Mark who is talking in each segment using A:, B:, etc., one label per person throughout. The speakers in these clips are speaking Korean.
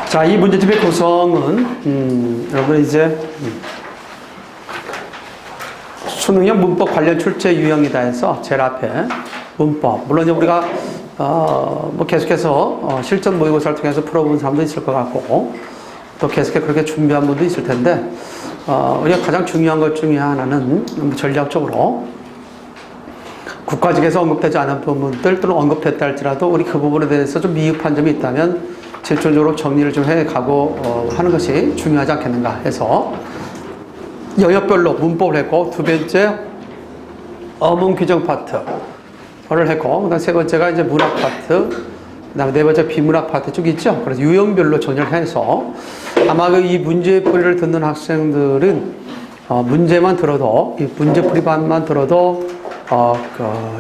A: 자, 이 문제집의 구성은 여러분 이제 수능형 문법 관련 출제 유형이다 해서 제일 앞에 문법, 물론 이제 우리가 뭐 계속해서 실전 모의고사를 통해서 풀어본 사람도 있을 것 같고 또 계속해서 그렇게 준비한 분도 있을 텐데 우리가 가장 중요한 것 중에 하나는 전략적으로 국가직에서 언급되지 않은 부분들 또는 언급됐다 할지라도 우리 그 부분에 대해서 좀 미흡한 점이 있다면 집중적으로 정리를 좀 해가고 하는 것이 중요하지 않겠는가 해서 영역별로 문법을 했고, 두 번째 어문 규정 파트를 했고, 그다음 세 번째가 이제 문학 파트, 그다음에 네 번째 비문학 파트 쭉 있죠. 그래서 유형별로 정리를 해서 아마 이 문제풀이를 듣는 학생들은 문제만 들어도 이 문제풀이반만 들어도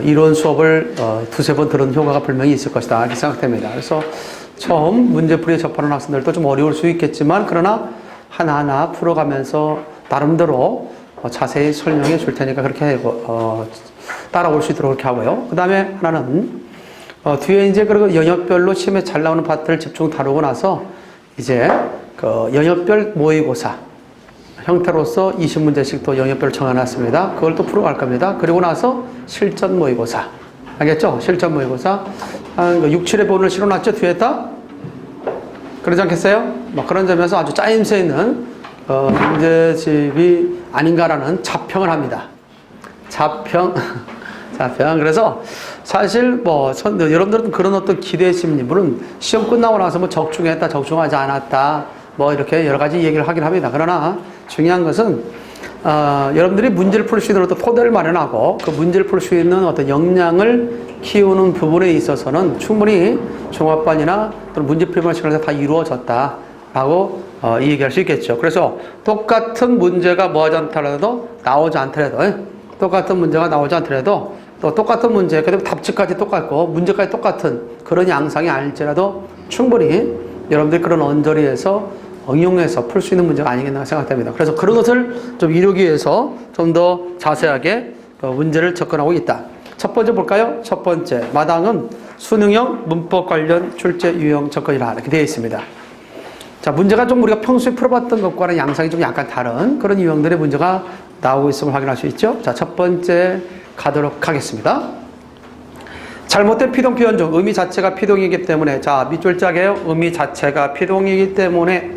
A: 이론 수업을 두세 번 들은 효과가 분명히 있을 것이다 이렇게 생각됩니다. 그래서 처음 문제풀이에 접하는 학생들도 좀 어려울 수 있겠지만 그러나 하나하나 풀어가면서 나름대로 자세히 설명해 줄 테니까 그렇게 따라올 수 있도록 그렇게 하고요. 그 다음에 하나는 뒤에 이제 그리고 영역별로 시험에 잘 나오는 파트를 집중 다루고 나서 이제 그 영역별 모의고사 형태로서 20문제씩 또 영역별로 정해놨습니다. 그걸 또 풀어갈 겁니다. 그리고 나서 실전 모의고사. 알겠죠? 실전 모의고사. 한 6, 7회 본을 실어놨죠? 뒤에다? 그러지 않겠어요? 뭐 그런 점에서 아주 짜임새 있는 문제집이 아닌가라는 자평을 합니다. 자평. 그래서 사실 뭐 여러분들은 그런 어떤 기대 심리, 물론 시험 끝나고 나서 뭐 적중했다, 적중하지 않았다, 뭐 이렇게 여러 가지 얘기를 하긴 합니다. 그러나 중요한 것은 여러분들이 문제를 풀 수 있는 어떤 토대를 마련하고 그 문제를 풀 수 있는 어떤 역량을 키우는 부분에 있어서는 충분히 종합반이나 또는 문제풀이반 시간에서 다 이루어졌다라고 얘기할 수 있겠죠. 그래서 똑같은 문제가 뭐하지 않더라도 나오지 않더라도 똑같은 문제가 나오지 않더라도 또 똑같은 문제, 그다음에 답지까지 똑같고 문제까지 똑같은 그런 양상이 아닐지라도 충분히 여러분들이 그런 언저리에서 응용해서 풀 수 있는 문제가 아니겠나 생각됩니다. 그래서 그런 것을 좀 이루기 위해서 좀 더 자세하게 문제를 접근하고 있다. 첫 번째 볼까요? 첫 번째 마당은 수능형 문법 관련 출제 유형 접근이라 이렇게 되어 있습니다. 자, 문제가 좀 우리가 평소에 풀어봤던 것과는 양상이 좀 약간 다른 그런 유형들의 문제가 나오고 있음을 확인할 수 있죠. 자, 첫 번째 가도록 하겠습니다. 잘못된 피동 표현 중 의미 자체가 피동이기 때문에, 자, 밑줄 짜게요. 의미 자체가 피동이기 때문에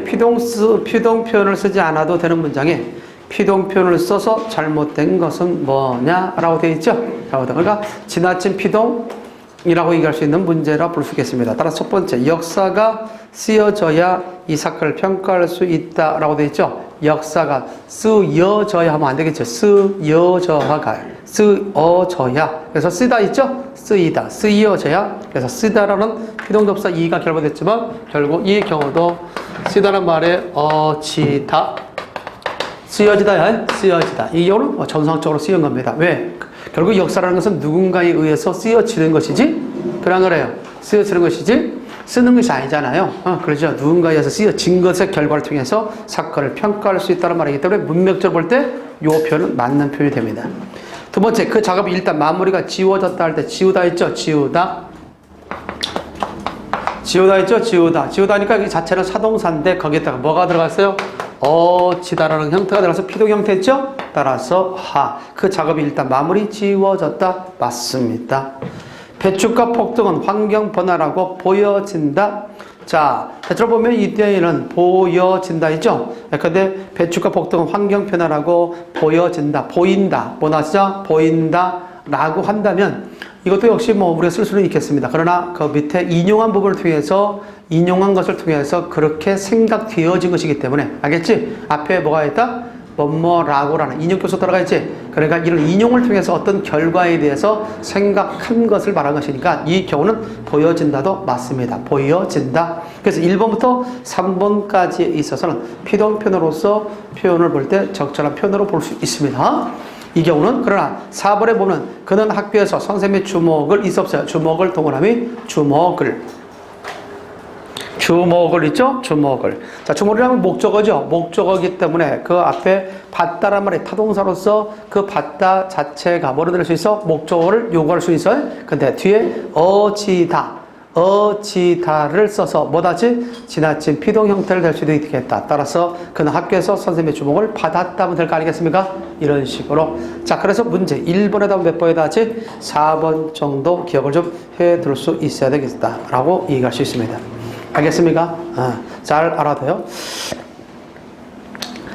A: 피동 표현을 쓰지 않아도 되는 문장에 피동 표현을 써서 잘못된 것은 뭐냐라고 되어 있죠. 그러니까 지나친 피동이라고 얘기할 수 있는 문제라 볼 수 있겠습니다. 따라서 첫 번째, 역사가 쓰여져야 이 사건을 평가할 수 있다라고 되어 있죠. 역사가 쓰여져야 하면 안 되겠죠. 쓰여져야. 그래서 쓰다 있죠? 쓰이다. 쓰여져야. 그래서 쓰다라는 피동접사 이가 결부됐지만 결국 이 경우도 쓰다라는 말에 어치다. 쓰여지다. 이 경우는 정상적으로 쓰인 겁니다. 왜? 결국 역사라는 것은 누군가에 의해서 쓰여지는 것이지? 그런 거래요. 쓰여지는 것이지? 쓰는 것이 아니잖아요. 그렇죠. 누군가에 의해서 쓰여진 것의 결과를 통해서 사건을 평가할 수 있다는 말이기 때문에 문맥적으로 볼 때 이 표현은 맞는 표현이 됩니다. 두 번째, 그 작업이 일단 마무리가 지워졌다 할 때 지우다 있죠. 지우다 있죠. 지우다니까 이 자체는 사동사인데 거기에다가 뭐가 들어갔어요? 지다라는 형태가 들어가서 피동 형태 있죠? 따라서 그 작업이 일단 마무리 지워졌다. 맞습니다. 배축과 폭등은 환경 변화라고 보여진다. 자, 대체로 보면 이때에는 보여진다 있죠? 근데 배축과 폭등은 환경 변화라고 보여진다. 보인다. 뭐 나시죠? 보인다. 라고 한다면 이것도 역시 뭐 우리가 쓸 수는 있겠습니다. 그러나 그 밑에 인용한 부분을 통해서 인용한 것을 통해서 그렇게 생각되어진 것이기 때문에 알겠지? 앞에 뭐가 있다? 뭐뭐라고라는 인용교수 들어가 있지? 그러니까 이런 인용을 통해서 어떤 결과에 대해서 생각한 것을 말한 것이니까 이 경우는 보여진다도 맞습니다. 보여진다. 그래서 1번부터 3번까지에 있어서는 피동편으로서 표현을 볼 때 적절한 표현으로 볼 수 있습니다. 이 경우는 그러나 4번에 보면 그는 학교에서 선생님의 주목을 있었어요. 주목을 동원함이 주목을 주목을 있죠? 주목을. 자, 주목이라면 목적어죠. 목적어이기 때문에 그 앞에 받다란 말이 타동사로서 그 받다 자체가 뭐로 될 수 있어? 목적어를 요구할 수 있어요. 근데 뒤에 어지다를 써서 뭐다지? 지나친 피동 형태를 될 수도 있겠다. 따라서 그는 학교에서 선생님의 주목을 받았다면 될 거 아니겠습니까? 이런 식으로. 자, 그래서 문제 1번에다 몇 번에다 하지? 4번 정도 기억을 좀 해둘 수 있어야 되겠다라고 얘기할 수 있습니다. 알겠습니까? 잘 알아둬요.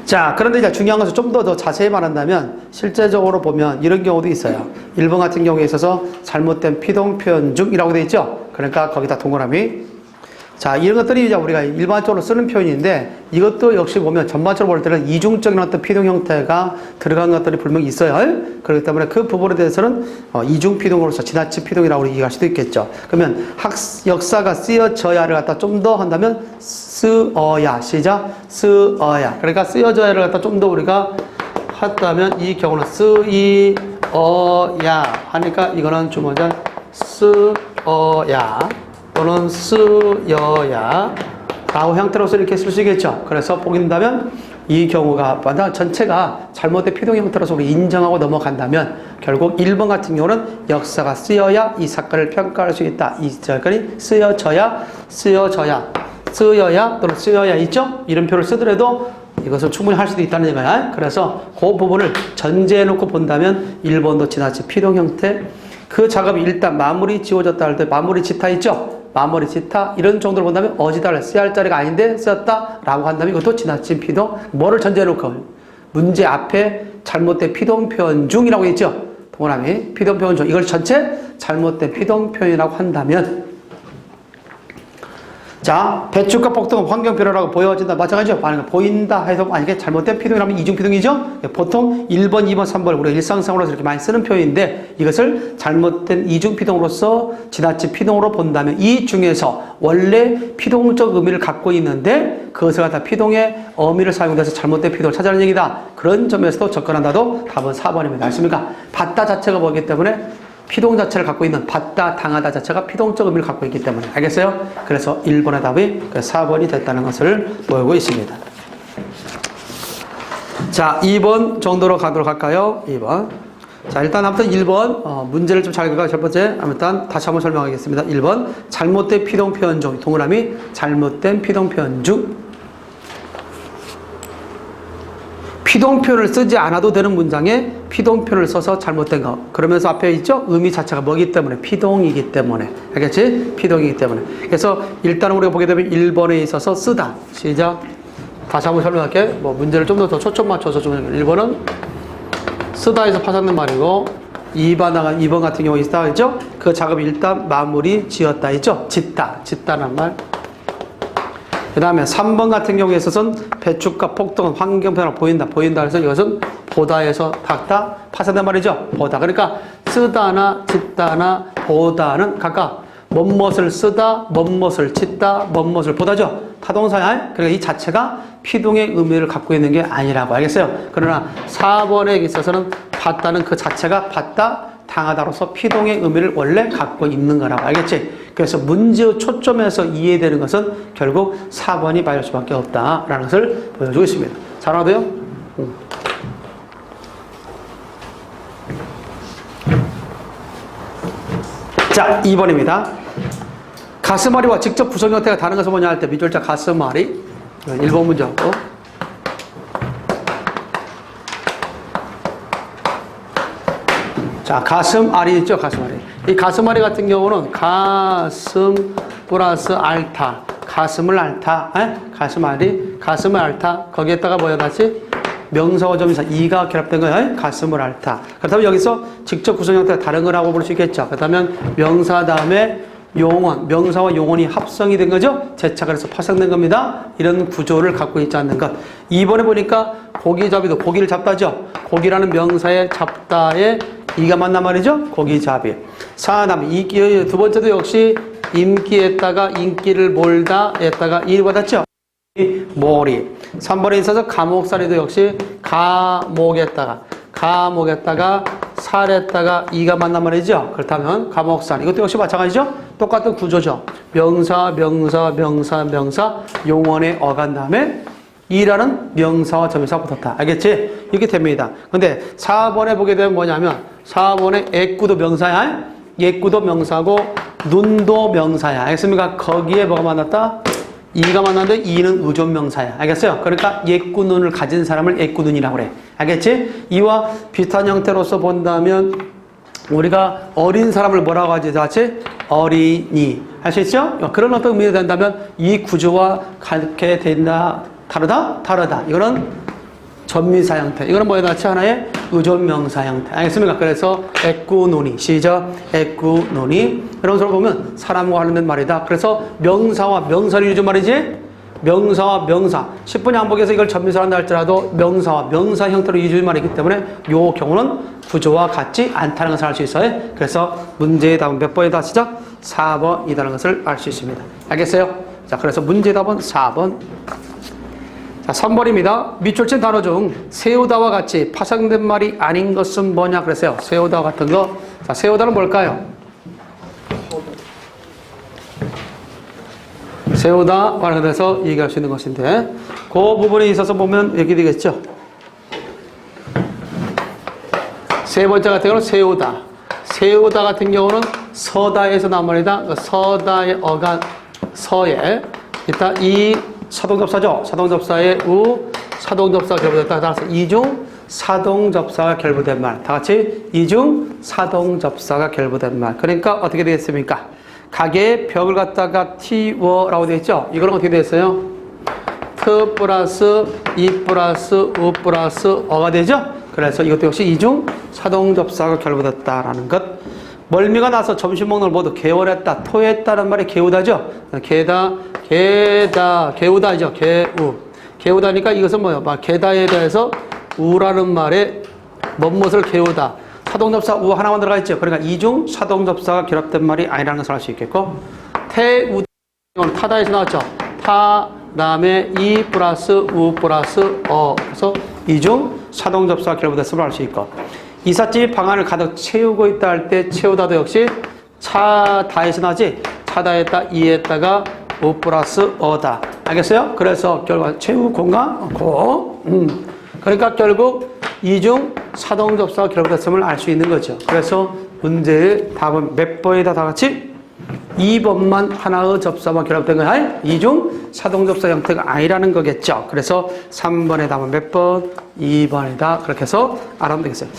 A: 자, 그런데 이제 중요한 것은 좀 더 자세히 말한다면 실제적으로 보면 이런 경우도 있어요. 1번 같은 경우에 있어서 잘못된 피동 표현 중이라고 되어 있죠. 그러니까 거기다 동그라미. 자, 이런 것들이 이제 우리가 일반적으로 쓰는 표현인데 이것도 역시 보면 전반적으로 볼 때는 이중적인 어떤 피동 형태가 들어간 것들이 분명히 있어요. 그렇기 때문에 그 부분에 대해서는 이중 피동으로서 지나친 피동이라고 얘기할 수도 있겠죠. 그러면 역사가 쓰여져야를 갖다 좀 더 한다면 쓰어야. 시작. 쓰어야. 그러니까 쓰여져야를 갖다 좀 더 우리가 한다면 이 경우는 쓰이어야 하니까 이거는 좀 먼저 쓰어야 또는 쓰여야 라고 형태로서 이렇게 쓸 수 있겠죠. 그래서 보게 된다면 이 경우가 만약 전체가 잘못된 피동 형태로서 우리 인정하고 넘어간다면 결국 1번 같은 경우는 역사가 쓰여야 이 사건을 평가할 수 있다. 이 사건이 쓰여야 또는 쓰여야 있죠. 이름표를 쓰더라도 이것을 충분히 할 수도 있다는 얘기야. 그래서 그 부분을 전제해 놓고 본다면 1번도 지나친 피동 형태 그 작업이 일단 마무리 지워졌다 할 때 마무리 지타 있죠. 마무리 지타 이런 정도로 본다면 어지다를 써야 할 자리가 아닌데 쓰였다라고 한다면 이것도 지나친 피동 뭐를 전제해 놓고 문제 앞에 잘못된 피동 표현 중이라고 했죠. 동그라미 피동 표현 중 이걸 전체 잘못된 피동 표현이라고 한다면 자, 배축과 폭동은 환경 변화라고 보여진다. 마찬가지죠. 보인다 해서 만약에 잘못된 피동이라면 이중 피동이죠. 보통 1번, 2번, 3번 우리가 일상생활에서 이렇게 많이 쓰는 표현인데 이것을 잘못된 이중 피동으로서 지나친 피동으로 본다면 이 중에서 원래 피동적 의미를 갖고 있는데 그것을 갖다 피동의 어미를 사용해서 잘못된 피동을 찾아내는 얘기다. 그런 점에서도 접근한다도 답은 4번입니다. 알습니까? 받다 자체가 뭐기 때문에 피동 자체를 갖고 있는 받다, 당하다 자체가 피동적 의미를 갖고 있기 때문에 알겠어요? 그래서 1번의 답이 4번이 됐다는 것을 보이고 있습니다. 자, 2번 정도로 가도록 할까요? 2번. 자, 일단 아무튼 1번 문제를 좀 잘 읽어요. 첫 번째 일단 다시 한번 설명하겠습니다. 1번 잘못된 피동 표현 중 동그라미 잘못된 피동 표현 중 피동 표현을 쓰지 않아도 되는 문장에 피동 표현을 써서 잘못된 거. 그러면서 앞에 있죠? 의미 자체가 뭐기 때문에? 피동이기 때문에. 알겠지? 피동이기 때문에. 그래서 일단 우리가 보게 되면 1번에 있어서 쓰다. 시작. 다시 한번 설명할게. 문제를 좀 더 초점 맞춰서 좀 1번은 쓰다에서 파생된 말이고 2번 같은 경우에 있다 했죠? 그 작업이 일단 마무리 지었다 했죠? 짓다는 말. 그 다음에 3번 같은 경우에 있어서는 배축과 폭동은 환경 변화가 보인다. 그래서 이것은 보다에서 닿다 파생된 말이죠. 보다. 그러니까 쓰다나 짓다나 보다는 각각 뭔것을 쓰다, 뭔것을 짓다, 뭔것을 보다죠. 타동사야. 그러니까 이 자체가 피동의 의미를 갖고 있는 게 아니라고 알겠어요. 그러나 4번에 있어서는 받다는 그 자체가 받다, 당하다로서 피동의 의미를 원래 갖고 있는 거라고 알겠지? 그래서 문제의 초점에서 이해되는 것은 결국 4번이 맞을 수밖에 없다라는 것을 보여주고 있습니다. 잘 알아둬요? 자, 2번입니다. 가슴앓이와 직접 구성 형태가 다른 것은 뭐냐 할 때 미절자 가슴앓이 1번 문제였고 자, 가슴앓이 있죠, 가슴앓이. 이 가슴앓이 같은 경우는 가슴 플러스 앓다, 가슴을 앓다, 가슴앓이, 가슴을 앓다. 거기에다가 뭐야 다시 명사와 점에서 이가 결합된 거예요. 가슴을 앓다. 그렇다면 여기서 직접 구성 형태가 다른 거라고 볼 수 있겠죠. 그렇다면 명사 다음에 용언, 명사와 용언이 합성이 된 거죠. 재착을 해서 파생된 겁니다. 이런 구조를 갖고 있지 않는 것. 2번에 보니까 고기잡이도 고기를 잡다죠. 고기라는 명사의 잡다에 이가 맞나 말이죠. 고기잡이. 사람 두 번째도 역시 임기에다가 인기를 몰다 에다가 일 받았죠. 몰이. 3번에 있어서 감옥살이도 역시 감옥에다가 살에다가 이가 맞나 말이죠. 그렇다면 감옥살 이것도 역시 마찬가지죠. 똑같은 구조죠. 명사, 명사, 명사, 명사, 용언의 어간 다음에 이라는 명사와 접사가 붙었다. 알겠지? 이렇게 됩니다. 근데 4번에 보게 되면 뭐냐면 4번에 애꾸도 명사야. 애꾸도 명사고 눈도 명사야. 알겠습니까? 거기에 뭐가 만났다? 이가 만났는데 이는 의존 명사야. 알겠어요? 그러니까 애꾸 눈을 가진 사람을 애꾸 눈이라고 그래. 알겠지? 이와 비슷한 형태로서 본다면 우리가 어린 사람을 뭐라고 하지? 같이 어린이. 할 수 있죠? 그런 어떤 의미가 된다면 이 구조와 같게 된다. 다르다? 다르다. 이거는 전미사 형태. 이거는 뭐에 같이 하나의 의존 명사 형태. 알겠습니까? 그래서 애꾸노니. 시작. 애꾸노니. 이런 식으로 보면 사람과 하는 말이다. 그래서 명사와 명사를 이루는 말이지. 명사와 명사. 10분 양복에서 이걸 전미사로 한다 할지라도 명사와 명사 형태로 이루는 말이기 때문에 이 경우는 구조와 같지 않다는 것을 알 수 있어요. 그래서 문제의 답은 몇 번이다? 시작. 4번이라는 것을 알 수 있습니다. 알겠어요? 자, 그래서 문제의 답은 4번. 자, 3번입니다. 밑줄 친 단어 중 세우다와 같이 파생된 말이 아닌 것은 뭐냐 그랬어요. 세우다와 같은 거. 자, 세우다는 뭘까요? 세우다 관련해서 얘기할 수 있는 것인데 그 부분에 있어서 보면 얘기되겠죠. 세 번째 같은 경우는 세우다. 세우다 같은 경우는 서다에서 나온 말이다. 서다의 어간 서에 일단 이 사동접사죠. 사동접사의 우, 사동접사가 결부됐다. 따라서 이중 사동접사가 결부된 말. 다 같이 이중 사동접사가 결부된 말. 그러니까 어떻게 되겠습니까? 가게에 벽을 갖다가 튀워라고 되어 있죠. 이거는 어떻게 되었어요? 트 플러스 이 플러스 우 플러스 어가 되죠. 그래서 이것도 역시 이중 사동접사가 결부됐다라는 것. 멀미가 나서 점심 먹는 걸 모두 개월했다, 토했다는 말이 개우다죠. 개우다죠. 개우다니까 이것은 뭐예요? 개다에 대해서 우라는 말에 뭔것을 개우다. 사동접사 우 하나만 들어가 있죠. 그러니까 이중 사동접사가 결합된 말이 아니라는 것을 알 수 있겠고, 태우다 타다에서 나왔죠. 타 다음에 이 플러스 우 플러스 어. 그래서 이중 사동접사가 결합됐음을 알 수 있고, 이삿짐이 방 안을 가득 채우고 있다 할 때 채우다도 역시 차다에서 나지. 차다에다 이에다가 우 플러스 어다. 알겠어요? 그래서 결과 채우고인가? 그러니까 결국 이중 사동접사가 결합됐음을 알 수 있는 거죠. 그래서 문제의 답은 몇 번이다 다 같이? 2번만 하나의 접사만 결합된 거야. 이중 사동접사 형태가 아니라는 거겠죠. 그래서 3번의 답은 몇 번? 2번이다. 그렇게 해서 알아보면 되겠어요.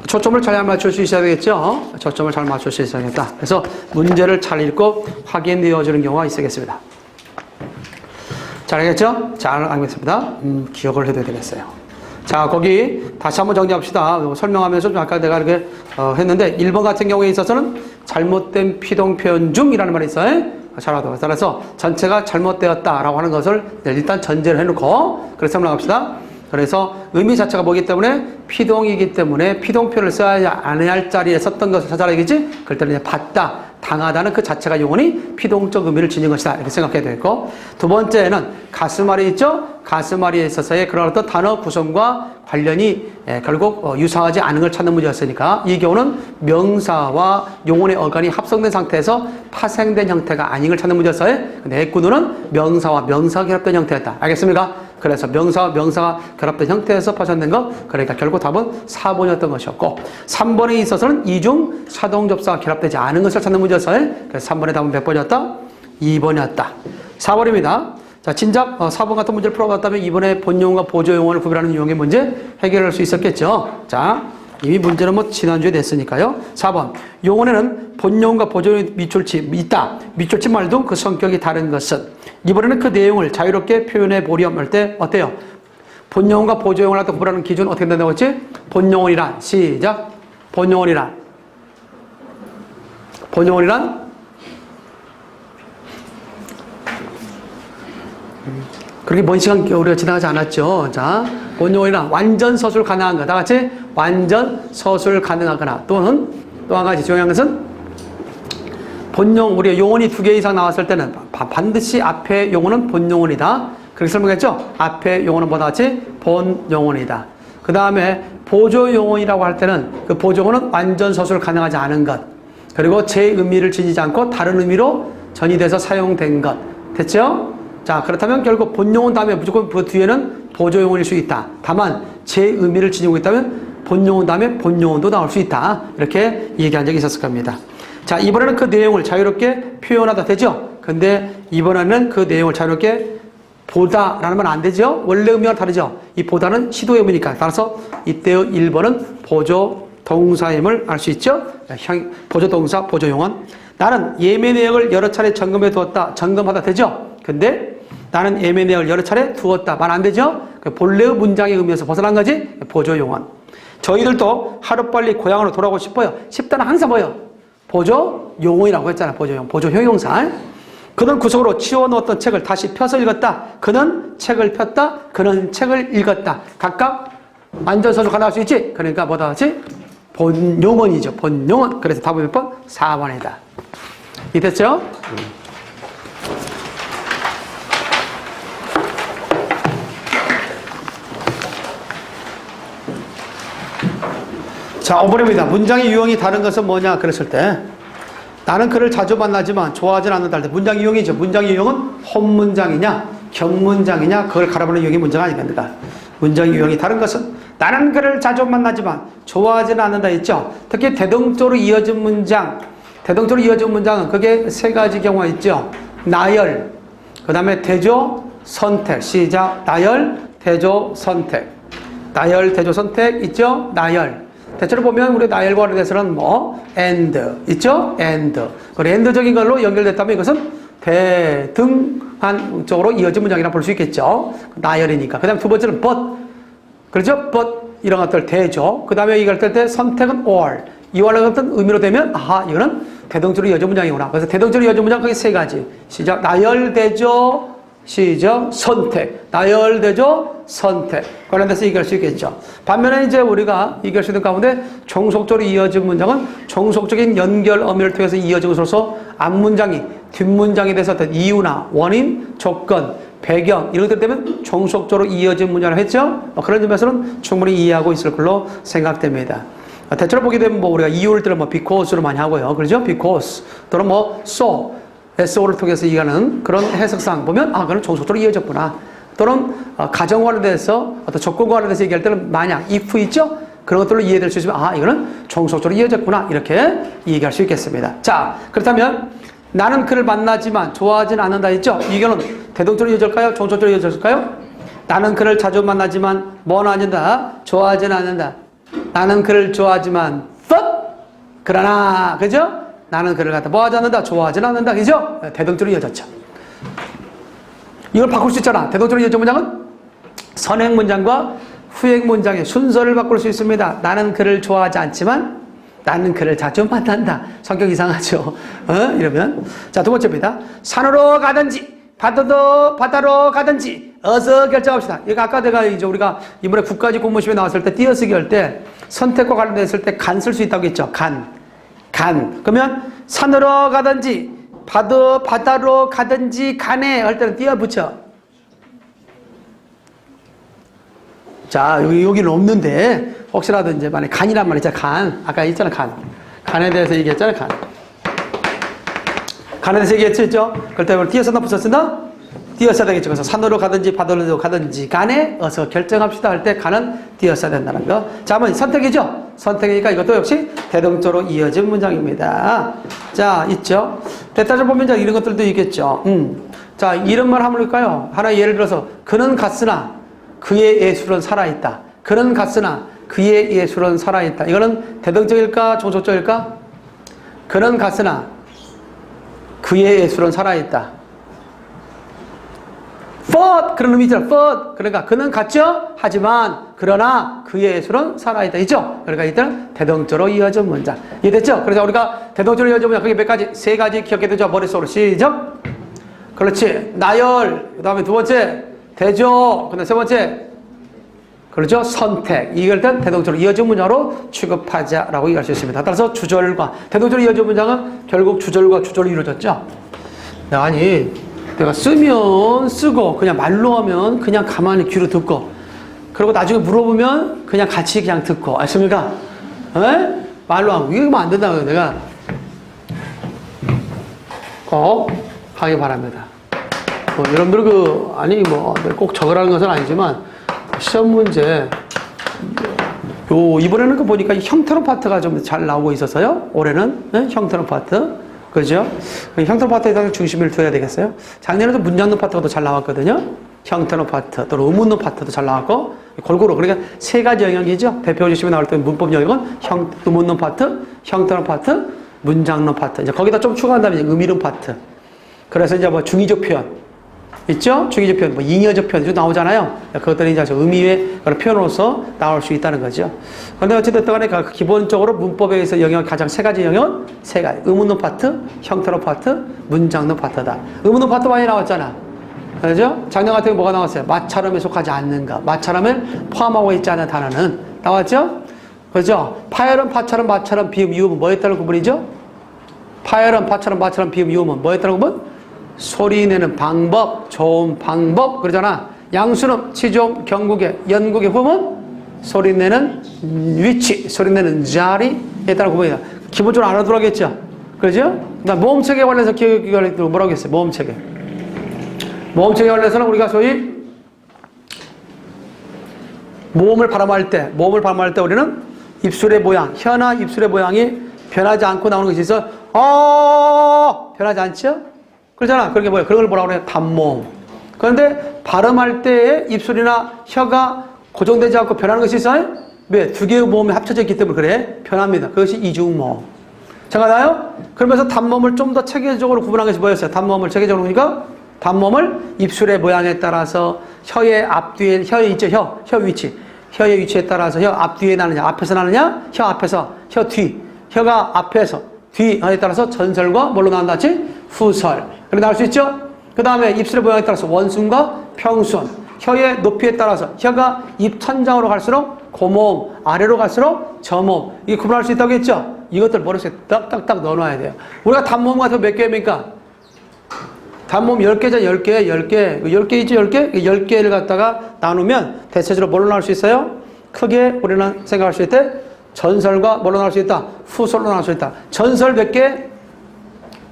A: 초점을 잘 맞출 수 있어야 되겠죠. 초점을 잘 맞출 수 있어야겠다. 그래서 문제를 잘 읽고 확인되어지는 경우가 있겠습니다. 잘 알겠죠? 잘 알겠습니다. 기억을 해둬야 되겠어요. 자, 거기 다시 한번 정리합시다. 설명하면서 아까 내가 이렇게 했는데 1번 같은 경우에 있어서는 잘못된 피동 표현 중이라는 말이 있어요. 잘 알아둬. 따라서 전체가 잘못되었다라고 하는 것을 일단 전제를 해놓고 그래서 설명합시다. 그래서 의미 자체가 뭐기 때문에 피동이기 때문에 피동 표현을 써야 안 해야 할 자리에 썼던 것을 찾아내겠지. 그럴 때는 이제 받다, 당하다는 그 자체가 용언이 피동적 의미를 지닌 것이다. 이렇게 생각해야 되겠고, 두 번째는 가스말이 있죠. 가스말이에 있어서의 그런 어떤 단어 구성과 관련이 결국 유사하지 않은 걸 찾는 문제였으니까 이 경우는 명사와 용언의 어간이 합성된 상태에서 파생된 형태가 아닌 걸 찾는 문제였어요. 근데 애꾸누는 명사와 명사가 결합된 형태였다. 알겠습니까? 그래서 명사와 명사가 결합된 형태에서 파생된 것, 그러니까 결국 답은 4번이었던 것이었고, 3번에 있어서는 이중 사동접사가 결합되지 않은 것을 찾는 문제였어요. 그래서 3번의 답은 몇 번이었다? 2번이었다. 4번입니다. 자, 진작 4번 같은 문제를 풀어봤다면 이번에 본용과 보조용어를 구별하는 유형의 문제 해결할 수 있었겠죠. 자, 이미 문제는 뭐 지난주에 냈으니까요. 4번. 용어에는 본용과 보조용의 밑줄치 있다. 밑줄치 말도 그 성격이 다른 것은. 이번에는 그 내용을 자유롭게 표현해 보렴 할 때 어때요? 본용과 보조용을 할 때 구별하는 기준은 어떻게 된다고 했지? 본용어이란 시작. 본용어이란 그렇게 먼 시간 우리가 지나가지 않았죠. 자, 본용어이란 완전 서술 가능한 거. 다 같이 완전 서술 가능하거나 또는 또 한 가지 중요한 것은 본용, 우리가 용언이 2개 이상 나왔을 때는 반드시 앞에 용언은 본용언이다. 그렇게 설명했죠? 앞에 용언은 뭐다 같이? 본용언이다. 그 다음에 보조용언이라고 할 때는 그 보조용언은 완전 서술 가능하지 않은 것. 그리고 제 의미를 지니지 않고 다른 의미로 전이돼서 사용된 것. 됐죠? 자, 그렇다면 결국 본용은 다음에 무조건 그 뒤에는 보조용어일 수 있다. 다만 제 의미를 지니고 있다면 본용은 다음에 본용어도 나올 수 있다. 이렇게 얘기한 적이 있었을 겁니다. 자, 이번에는 그 내용을 자유롭게 표현하다 되죠? 근데 이번에는 그 내용을 자유롭게 보다라는 말 안 되죠? 원래 의미와 다르죠? 이 보다는 시도의 의미니까. 따라서 이때의 1번은 보조 동사임을 알 수 있죠? 보조 동사, 보조 용언. 나는 예매 내역을 여러 차례 점검해 두었다. 점검하다 되죠? 근데 나는 예매 내역을 여러 차례 두었다. 말 안 되죠? 본래의 문장의 의미에서 벗어난 거지? 보조 용언. 저희들도 하루빨리 고향으로 돌아오고 싶어요. 싶다는 항상 뭐예요? 보조 용언이라고 했잖아. 보조 용언. 보조 형용사. 그는 구석으로 치워놓았던 책을 다시 펴서 읽었다. 그는 책을 폈다. 그는 책을 읽었다. 각각 완전서술 하나 할 수 있지? 그러니까 뭐다 하지? 본용언이죠. 본용언. 그래서 답은 몇 번? 4번이다. 이해됐죠? 자, 5번입니다. 문장의 유형이 다른 것은 뭐냐? 그랬을 때 나는 그를 자주 만나지만 좋아하진 않는다 할 때 문장 유형이죠. 문장 유형은 헛문장이냐 격문장이냐 그걸 갈아보는 유형이 문장 아니겠습니까? 문장 유형이 다른 것은 나는 그를 자주 만나지만 좋아하지는 않는다 했죠. 특히 대동적으로 이어진 문장, 대동적으로 이어진 문장은 그게 세 가지 경우가 있죠. 나열, 그 다음에 대조, 선택. 시작. 나열, 대조, 선택. 나열, 대조, 선택 있죠. 나열. 대체로 보면 우리 나열과 관련해서는 뭐 and 있죠? and. 그 and적인 걸로 연결됐다면 이것은 대등한 쪽으로 이어진 문장이라 볼 수 있겠죠. 나열이니까. 그 다음에 두 번째는 but. 그렇죠? but 이런 것들 대죠. 그 다음에 이걸 뗄 때 선택은 or. 이와 같은 의미로 되면 아하 이거는 대동적으로 이어진 문장이구나. 그래서 대동적으로 이어진 문장 크게 세 가지. 시작. 나열, 대조, 시작. 선택. 나열, 대조, 선택. 관련돼서 얘기할 수 있겠죠. 반면에 이제 우리가 얘기할 수 있는 가운데 종속적으로 이어진 문장은 종속적인 연결 어미를 통해서 이어진 것으로서 앞문장이 뒷문장에 대해서 어떤 이유나 원인, 조건, 배경 이런 것들 때문에 종속적으로 이어진 문장을 했죠. 그런 점에서는 충분히 이해하고 있을 걸로 생각됩니다. 대체로 보게 되면 뭐 우리가 이유를 들어 뭐 because로 많이 하고요. 그렇죠? because 또는 뭐 so, SO를 통해서 이해하는 그런 해석상 보면 아, 그건 종속적으로 이어졌구나. 또는 가정 관련돼서 어떤 조건 관련돼서 얘기할 때는 만약 if 있죠? 그런 것들로 이해될 수 있으면 아, 이거는 종속적으로 이어졌구나. 이렇게 얘기할 수 있겠습니다. 자, 그렇다면 나는 그를 만나지만 좋아하진 않는다 했죠? 이거는 대동적으로 이어질까요? 종속적으로 이어질까요? 나는 그를 자주 만나지만 뭐는 아니다? 좋아하진 않는다. 나는 그를 좋아하지만 but 그러나 그죠? 나는 그를 갖다 뭐하지 않는다? 좋아하진 않는다. 그죠? 대동적으로 이어졌죠. 이걸 바꿀 수 있잖아. 대동적으로 이어진 문장은 선행 문장과 후행 문장의 순서를 바꿀 수 있습니다. 나는 그를 좋아하지 않지만 나는 그를 자주 만난다. 성격 이상하죠? 이러면 자, 두 번째입니다. 산으로 가든지 바다로 가든지 어서 결정합시다. 이거 아까 내가 이제 우리가 이번에 국가직 공무시험에 나왔을 때 띄어쓰기 할 때 선택과 관련됐을 때 간 쓸 수 있다고 했죠. 간. 그러면 산으로 가든지 바다로 가든지 간에 할 때는 띄어 붙여. 자, 여기는 없는데 혹시라도 이제 만약에 간이란 말 있잖아. 간. 아까 있잖아. 간에 대해서 얘기했잖아. 간에 대해서 얘기했죠. 그럴 때 띄어 쓴다 붙였습니다. 띄어써야 되겠죠. 그래서 산으로 가든지 바다로 가든지 간에 어서 결정합시다 할 때 간은 띄어써야 된다는 거. 자, 한번 선택이죠. 선택이니까 이것도 역시 대동적으로 이어진 문장입니다. 자, 있죠. 대타적 보면 이런 것들도 있겠죠. 자, 이런 말 한번 볼까요? 하나 예를 들어서 그는 갔으나 그의 예술은 살아있다. 그는 갔으나 그의 예술은 살아있다. 이거는 대동적일까 종속적일까? 그는 갔으나 그의 예술은 살아있다. but 그런 의미 있잖아. but 그러니까 그는 갔죠. 하지만 그러나 그의 예술은 살아있다. 있죠. 그러니까 이때는 대동적으로 이어진 문장. 이해됐죠? 그래서 우리가 대동적으로 이어진 문장 그게 몇 가지? 세 가지 기억해 두죠. 머릿속으로 시작. 그렇지. 나열. 그 다음에 두 번째 대조. 그 다음에 세 번째 그렇죠. 선택. 이걸 땐 대동적으로 이어진 문장으로 취급하자라고 얘기할 수 있습니다. 따라서 주절과 대동적으로 이어진 문장은 결국 주절과 주절로 이루어졌죠. 아니 내가 쓰면 쓰고 그냥 말로 하면 그냥 가만히 귀로 듣고 그리고 나중에 물어보면 그냥 같이 그냥 듣고 아십니까? 에? 말로 하면 이거 안 된다고요. 내가 꼭 하기 바랍니다. 여러분들 꼭 적으라는 것은 아니지만 시험 문제 이번에는 보니까 형태로 파트가 좀 잘 나오고 있어서요. 올해는 네? 형태로 파트 그죠? 형태로 파트에 대해서 중심을 둬야 되겠어요. 작년에도 문장론 파트가 더 잘 나왔거든요. 형태로 파트 또는 의문론 파트도 잘 나왔고 골고루 그러니까 세 가지 영역이죠. 대표 중심에 나올 때 문법 영역은 의문론 파트, 형태로 파트, 문장론 파트. 이제 거기다 좀 추가한다면 의미론 파트. 그래서 이제 뭐 중의적 표현 있죠? 중의적 표현, 뭐 잉여적 표현도 나오잖아요. 그것들이 이제 의미의 표현으로서 나올 수 있다는 거죠. 그런데 어쨌든 간에 기본적으로 문법에 의해서 영역 가장 세 가지 영역은 세 가지. 의문론 파트, 형태로 파트, 문장론 파트다. 의문론 파트 많이 나왔잖아. 그죠? 작년 같은 경우 뭐가 나왔어요? 마찰음에 속하지 않는가. 마찰음을 포함하고 있지 않은 단어는 나왔죠? 그죠? 파열음, 파찰음, 마찰음, 비음, 이음은 뭐에 따른 구분이죠? 파열음, 파찰음, 마찰음, 비음, 이음은 뭐에 따른 구분? 소리 내는 방법, 좋은 방법 그러잖아. 양수는 치종, 경국의, 연국의 흠은 소리 내는 위치, 소리 내는 자리에 따른 구분이다. 기본적으로 알아두라겠죠. 그죠? 그다음 모음체계 관련해서 뭐라고 했어요? 모음체계. 모음체계 관련해서는 우리가 소위 모음을 발음할 때 우리는 입술의 모양, 혀나 입술의 모양이 변하지 않고 나오는 것이 있어. 변하지 않죠? 그러잖아. 그런 게 뭐야? 그런 걸 뭐라고 그래요? 단모음. 그런데 발음할 때에 입술이나 혀가 고정되지 않고 변하는 것이 있어요? 왜? 두 개의 모음이 합쳐져 있기 때문에 그래. 변합니다. 그것이 이중모음. 잠깐만요. 그러면서 단모음을 좀 더 체계적으로 구분한 것이 뭐였어요? 단모음을 체계적으로 보니까 단모음을 입술의 모양에 따라서 혀의 앞뒤에 혀 있죠? 혀 위치. 혀의 위치에 따라서 혀 앞뒤에 나느냐, 앞에서 나느냐, 혀 앞에서, 혀 뒤. 혀가 앞에서, 뒤에 따라서 전설과 뭘로 나온다지? 후설. 그렇게 나올 수 있죠? 그 다음에 입술의 모양에 따라서 원순과 평순. 혀의 높이에 따라서 혀가 입 천장으로 갈수록 고모음, 아래로 갈수록 저모음. 이게 구분할 수 있다고 했죠? 이것들 머릿속에 딱딱딱 넣어놔야 돼요. 우리가 단모음 같은 거 몇 개입니까? 단모음 10개죠, 10개, 10개. 10개 있죠, 10개? 10개를 갖다가 나누면 대체적으로 뭘로 나올 수 있어요? 크게 우리는 생각할 수 있대? 전설과 뭘로 나올 수 있다? 후설로 나올 수 있다. 전설 몇 개?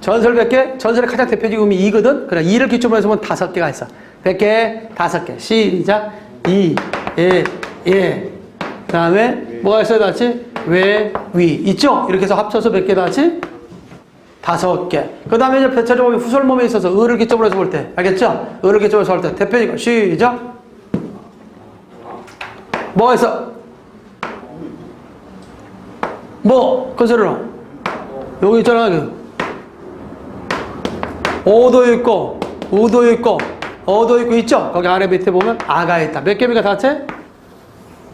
A: 전설 100개? 전설의 가장 대표적인 의미 2거든? 그래, 2를 기초로 해서 보면 5개가 있어. 100개, 5개. 시작. 2, 예. 그 다음에 뭐가 있어야 닿지? 왜, 위. 있죠? 이렇게 해서 합쳐서 몇 개 닿지? 5개. 그 다음에 이제 대체적으로 후설몸에 있어서 을을 기점으로 해서 볼 때. 알겠죠? 을을 기점으로 해서 볼 때. 대표적인 거. 시작. 뭐가 있어? 그 소리로. 여기 있잖아. 오도 있고, 우도 있고, 어도 있고 있죠? 거기 아래 밑에 보면 아가 있다. 몇 개입니까 다체?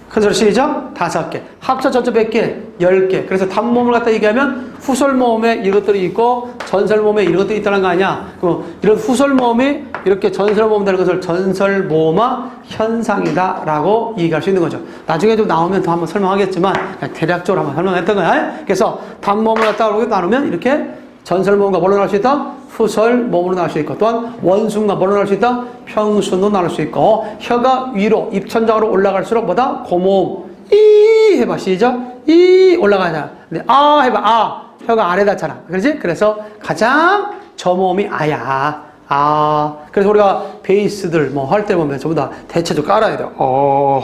A: 큰 소리 시작. 5개. 합쳐 전체 몇 개? 10개. 그래서 단모음을 갖다 얘기하면 후설모음에 이것들이 있고 전설모음에 이런 것들이 있다는 거 아니야? 그럼 이런 후설모음이 이렇게 전설모음 되는 것을 전설모음화 현상이다라고 얘기할 수 있는 거죠. 나중에 좀 나오면 더 한번 설명하겠지만 그냥 대략적으로 한번 설명했던 거야. 그래서 단모음을 갖다가 나누면 이렇게 전설모음과 뭘로 나올 수 있다? 후설모음으로 나올 수 있고 또한 원순과 뭘로 나올 수 있다? 평순으로 나올 수 있고 혀가 위로 입천장으로 올라갈수록 뭐다? 고모음 이 해봐 시작 이 올라가잖아. 근데 아 해봐 아 혀가 아래 닿잖아. 그렇지? 그래서 가장 저모음이 아야. 그래서 우리가 베이스들 뭐 할 때 보면 전부 다 대체적으로 깔아야 돼요.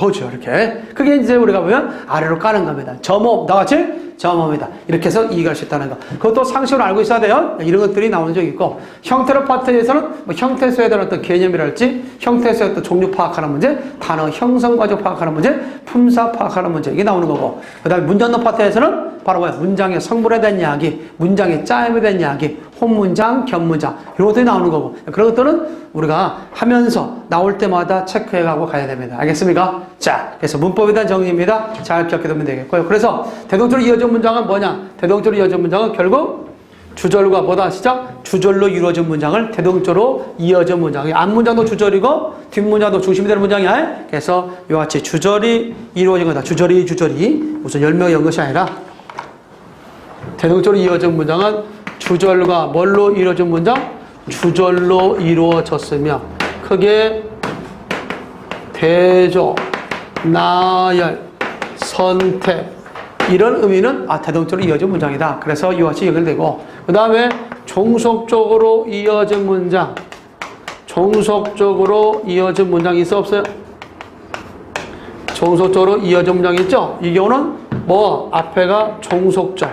A: 허죠 이렇게. 그게 이제 우리가 보면 아래로 까는 겁니다. 저모음 나같이 저모음이다. 이렇게 해서 이해할 수 있다는 거. 그것도 상식으로 알고 있어야 돼요. 이런 것들이 나오는 적이 있고 형태로 파트에서는 뭐 형태소에 대한 어떤 개념이랄지 형태소의 어떤 종류 파악하는 문제, 단어 형성 과정 파악하는 문제, 품사 파악하는 문제 이게 나오는 거고. 그다음에 문장론 파트에서는 바로 뭐야? 문장의 성분에 대한 이야기, 문장의 짜임에 대한 이야기, 혼문장, 견문장 이런 것들이 나오는 거고. 그런 것들은 우리가 하면서 나올 때마다 체크해가고 가야 됩니다. 알겠습니까? 자, 그래서 문법에 대한 정리입니다. 잘 기억해두면 되겠고요. 그래서 대동적으로 이어진 문장은 뭐냐? 대동적으로 이어진 문장은 결국 주절과 뭐다 시작? 주절로 이루어진 문장을 대동적으로 이어진 문장. 앞문장도 주절이고 뒷문장도 중심이 되는 문장이야. 그래서 이와 같이 주절이 이루어진 거다. 주절이 무슨 10명이 연 것이 아니라 대동적으로 이어진 문장은 주절과 뭘로 이루어진 문장? 주절로 이루어졌으며 크게 대조, 나열, 선택 이런 의미는 대동적으로 이어진 문장이다. 그래서 이와 같이 연결되고 그 다음에 종속적으로 이어진 문장. 종속적으로 이어진 문장이 있어 없어요? 종속적으로 이어진 문장이 있죠? 이 경우는 뭐? 앞에가 종속절.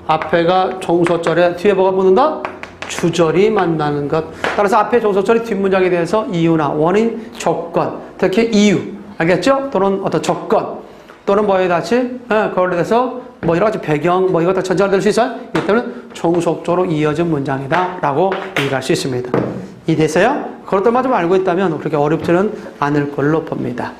A: 앞에가 종속절에 뒤에 뭐가 붙는다? 주절이 만나는 것. 따라서 앞에 종속절이 뒷문장에 대해서 이유나 원인, 조건, 특히 이유. 알겠죠? 또는 어떤 조건. 또는 뭐에 다시, 그걸로 대해서 뭐 여러 가지 배경, 뭐 이것도 전제가 될 수 있어요. 이 때문에 종속적으로 이어진 문장이다. 라고 얘기할 수 있습니다. 이해되세요? 그것들만 좀 알고 있다면 그렇게 어렵지는 않을 걸로 봅니다.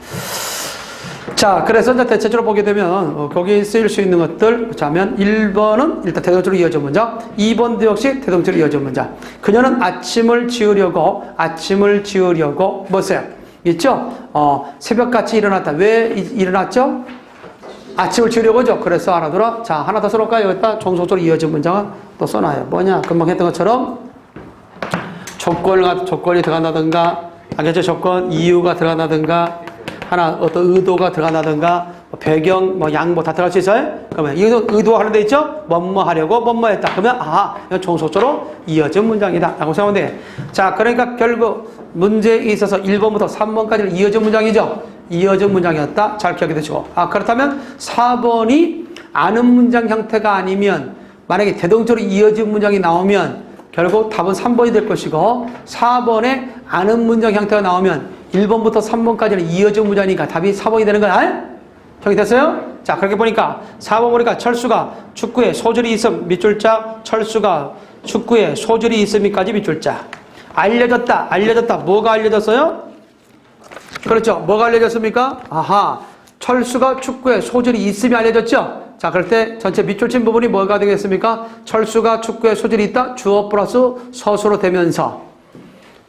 A: 자, 그래서 이제 대체적으로 보게 되면 거기 쓰일 수 있는 것들 자면 1번은 일단 대동적으로 이어진 문장, 2번도 역시 대동적으로 이어진 문장. 그녀는 아침을 지으려고 뭐였어요? 있죠? 새벽같이 일어났다. 왜 일어났죠? 아침을 지으려고죠. 그래서 알아들어. 자, 하나 더 써놓을까요? 여기다 종속적으로 이어진 문장은 또 써놔요. 뭐냐? 금방 했던 것처럼 조건이 들어간다든가, 알겠죠? 조건, 이유가 들어간다든가, 하나 어떤 의도가 들어간다든가, 배경, 뭐 양보 다 들어갈 수 있어요? 그러면 의도가 하는 데 있죠? 뭐뭐 하려고 뭐뭐 했다. 그러면 이건 종속적으로 이어진 문장이다. 라고 생각하면 돼. 자, 그러니까 결국 문제에 있어서 1번부터 3번까지는 이어진 문장이죠? 이어진 문장이었다. 잘 기억해 두시고. 그렇다면 4번이 아는 문장 형태가 아니면, 만약에 대동적으로 이어진 문장이 나오면 결국 답은 3번이 될 것이고, 4번에 아는 문장 형태가 나오면 1번부터 3번까지는 이어진 문장이니까 답이 4번이 되는 거야. 형이 됐어요? 자, 그렇게 보니까 4번 보니까 철수가 축구에 소질이 있음 밑줄자, 철수가 축구에 소질이 있음이까지 밑줄자. 알려졌다. 뭐가 알려졌어요? 그렇죠. 뭐가 알려졌습니까? 철수가 축구에 소질이 있음이 알려졌죠? 자, 그럴 때 전체 밑줄 친 부분이 뭐가 되겠습니까? 철수가 축구에 소질이 있다. 주어 플러스 서술로 되면서.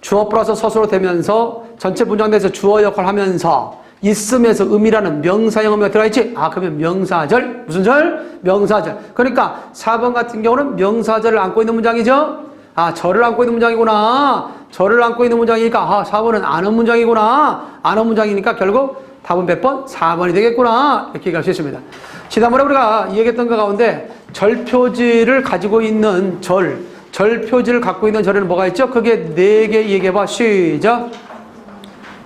A: 주어 플러스 서술로 되면서 전체 문장 내에서 주어 역할을 하면서 있음에서 음이라는 명사형 의미가 들어있지? 그러면 명사절. 무슨 절? 명사절. 그러니까 4번 같은 경우는 명사절을 안고 있는 문장이죠? 절을 안고 있는 문장이구나. 절을 안고 있는 문장이니까 4번은 아는 문장이구나. 아는 문장이니까 결국 답은 몇 번? 4번이 되겠구나. 이렇게 얘기할 수 있습니다. 지난번에 우리가 얘기했던 것 가운데 절표지를 가지고 있는 절표지를 갖고 있는 절에는 뭐가 있죠? 그게 4개 얘기해봐. 시작.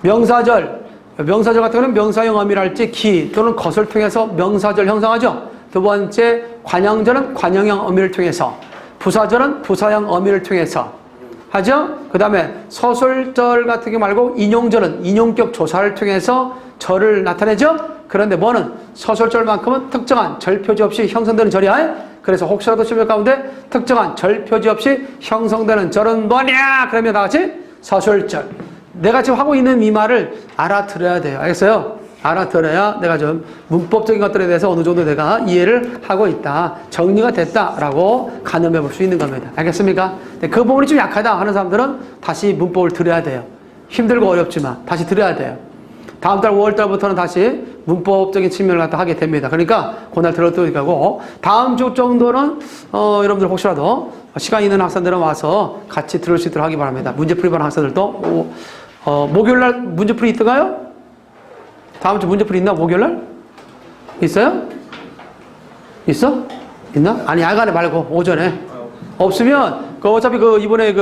A: 명사절. 명사절 같은 경우는 명사형 어미랄지 기 또는 것을 통해서 명사절 형성하죠. 두 번째, 관형절은 관형형 어미를 통해서, 부사절은 부사형 어미를 통해서 하죠. 그 다음에 서술절 같은 게 말고 인용절은 인용격 조사를 통해서 절을 나타내죠. 그런데 뭐는 서술절만큼은 특정한 절표지 없이 형성되는 절이야. 그래서 혹시라도 시험 가운데 특정한 절표지 없이 형성되는 절은 뭐냐? 그러면 나같이 서술절. 내가 지금 하고 있는 이 말을 알아들어야 돼요. 알겠어요? 알아들어야 내가 좀 문법적인 것들에 대해서 어느 정도 내가 이해를 하고 있다. 정리가 됐다라고 가늠해 볼 수 있는 겁니다. 알겠습니까? 그 부분이 좀 약하다 하는 사람들은 다시 문법을 들어야 돼요. 힘들고 어렵지만 다시 들어야 돼요. 다음 달 5월 달부터는 다시 문법적인 측면을 갖다 하게 됩니다. 그러니까 그날 들어도 되고, 다음 주 정도는 여러분들 혹시라도 시간 있는 학생들은 와서 같이 들을 수 있도록 하기 바랍니다. 문제풀이 반 학생들도 목요일날 문제풀이 있던가요? 다음 주 문제풀이 있나? 목요일날? 있어요? 있어? 있나? 아니, 야간에 말고 오전에. 없으면 어차피 이번에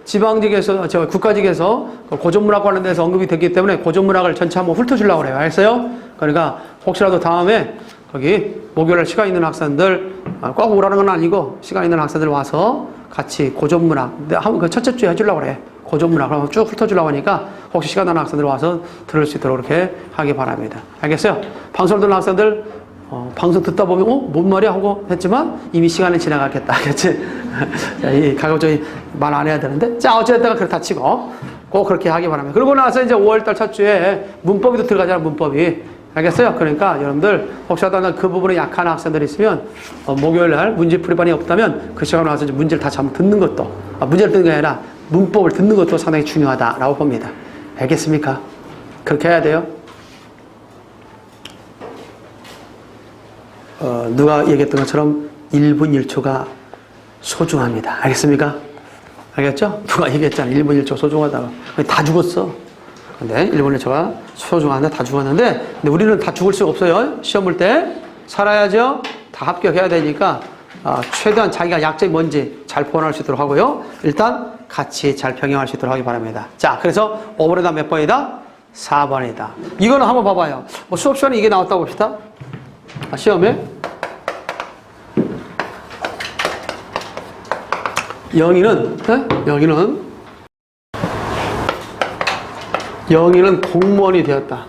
A: 지방직에서 국가직에서 고전문학 관련돼서 언급이 됐기 때문에 고전문학을 전체 한번 훑어주려고 그래요. 알겠어요? 그러니까 혹시라도 다음에 거기 목요일날 시간 있는 학생들 꼭 오라는 건 아니고 시간 있는 학생들 와서 같이 고전문학 한번 첫째 주에 해주려고 그래. 고전문학 한번 쭉 훑어주려고 하니까 혹시 시간 나는 학생들 와서 들을 수 있도록 그렇게 하기 바랍니다. 알겠어요? 방송을 듣는 학생들 방송 듣다 보면 뭔 말이야 하고 했지만 이미 시간이 지나갔겠다. 알겠지? 이 가급적이 말 안 해야 되는데, 자, 어쨌든 그렇다 치고 꼭 그렇게 하기 바랍니다. 그러고 나서 이제 5월달 첫 주에 문법이 또 들어가잖아. 문법이. 알겠어요? 그러니까 여러분들 혹시라도 그 부분에 약한 학생들이 있으면 목요일날 문제풀이반이 없다면 그 시간에 와서 이제 문제를 다시 한번 듣는 것도, 문제를 듣는 게 아니라 문법을 듣는 것도 상당히 중요하다라고 봅니다. 알겠습니까? 그렇게 해야 돼요. 누가 얘기했던 것처럼 1분 1초가 소중합니다. 알겠습니까? 알겠죠? 누가 얘기했잖아. 1분 1초 소중하다고. 다 죽었어. 근데 1분 1초가 소중한데 다 죽었는데, 근데 우리는 다 죽을 수가 없어요. 시험 볼 때 살아야죠. 다 합격해야 되니까 최대한 자기가 약점이 뭔지 잘 잘 포함할 수 있도록 하고요. 일단 같이 잘 병행할 수 있도록 하기 바랍니다. 자, 그래서 5번에다 몇 번이다? 4번이다. 이거는 한번 봐봐요. 뭐 수업 시간에 이게 나왔다고 봅시다. 시험에 영희는 공무원이 되었다.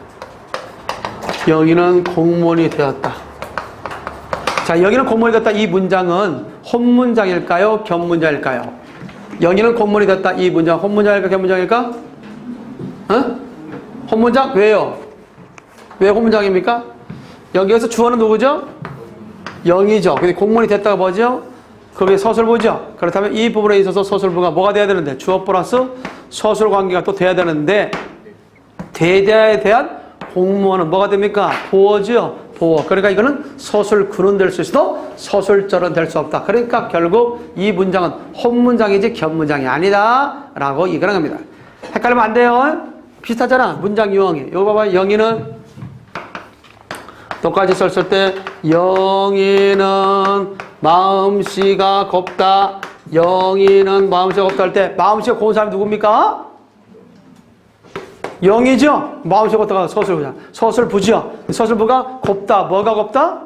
A: 영희는 공무원이 되었다. 자, 영희는 공무원이 되었다. 이 문장은 혼문장일까요? 견문장일까요? 영희는 공무원이 되었다. 이 문장 혼문장일까? 견문장일까? 혼문장? 왜요? 왜 혼문장입니까? 여기에서 주어는 누구죠? 영희죠. 근데 공무원이 됐다가 뭐죠? 그게 서술부죠. 그렇다면 이 부분에 있어서 서술부가 뭐가 돼야 되는데? 주어 플러스 서술 관계가 또 돼야 되는데, 대자에 대한 공무원은 뭐가 됩니까? 보어죠. 보어. 그러니까 이거는 서술구는 될 수 있어도 서술절은 될 수 없다. 그러니까 결국 이 문장은 혼문장이지 견문장이 아니다 라고 얘기를 합니다. 헷갈리면 안 돼요. 비슷하잖아. 문장 유형이. 이거 봐봐. 영희는 똑같이 썼을 때 영희는 마음씨가 곱다. 영희는 마음씨가 곱다 할 때 마음씨가 고운 사람이 누굽니까? 영이죠? 마음씨가 곱다가 서술부잖아. 서술부죠? 서술부가 곱다. 뭐가 곱다?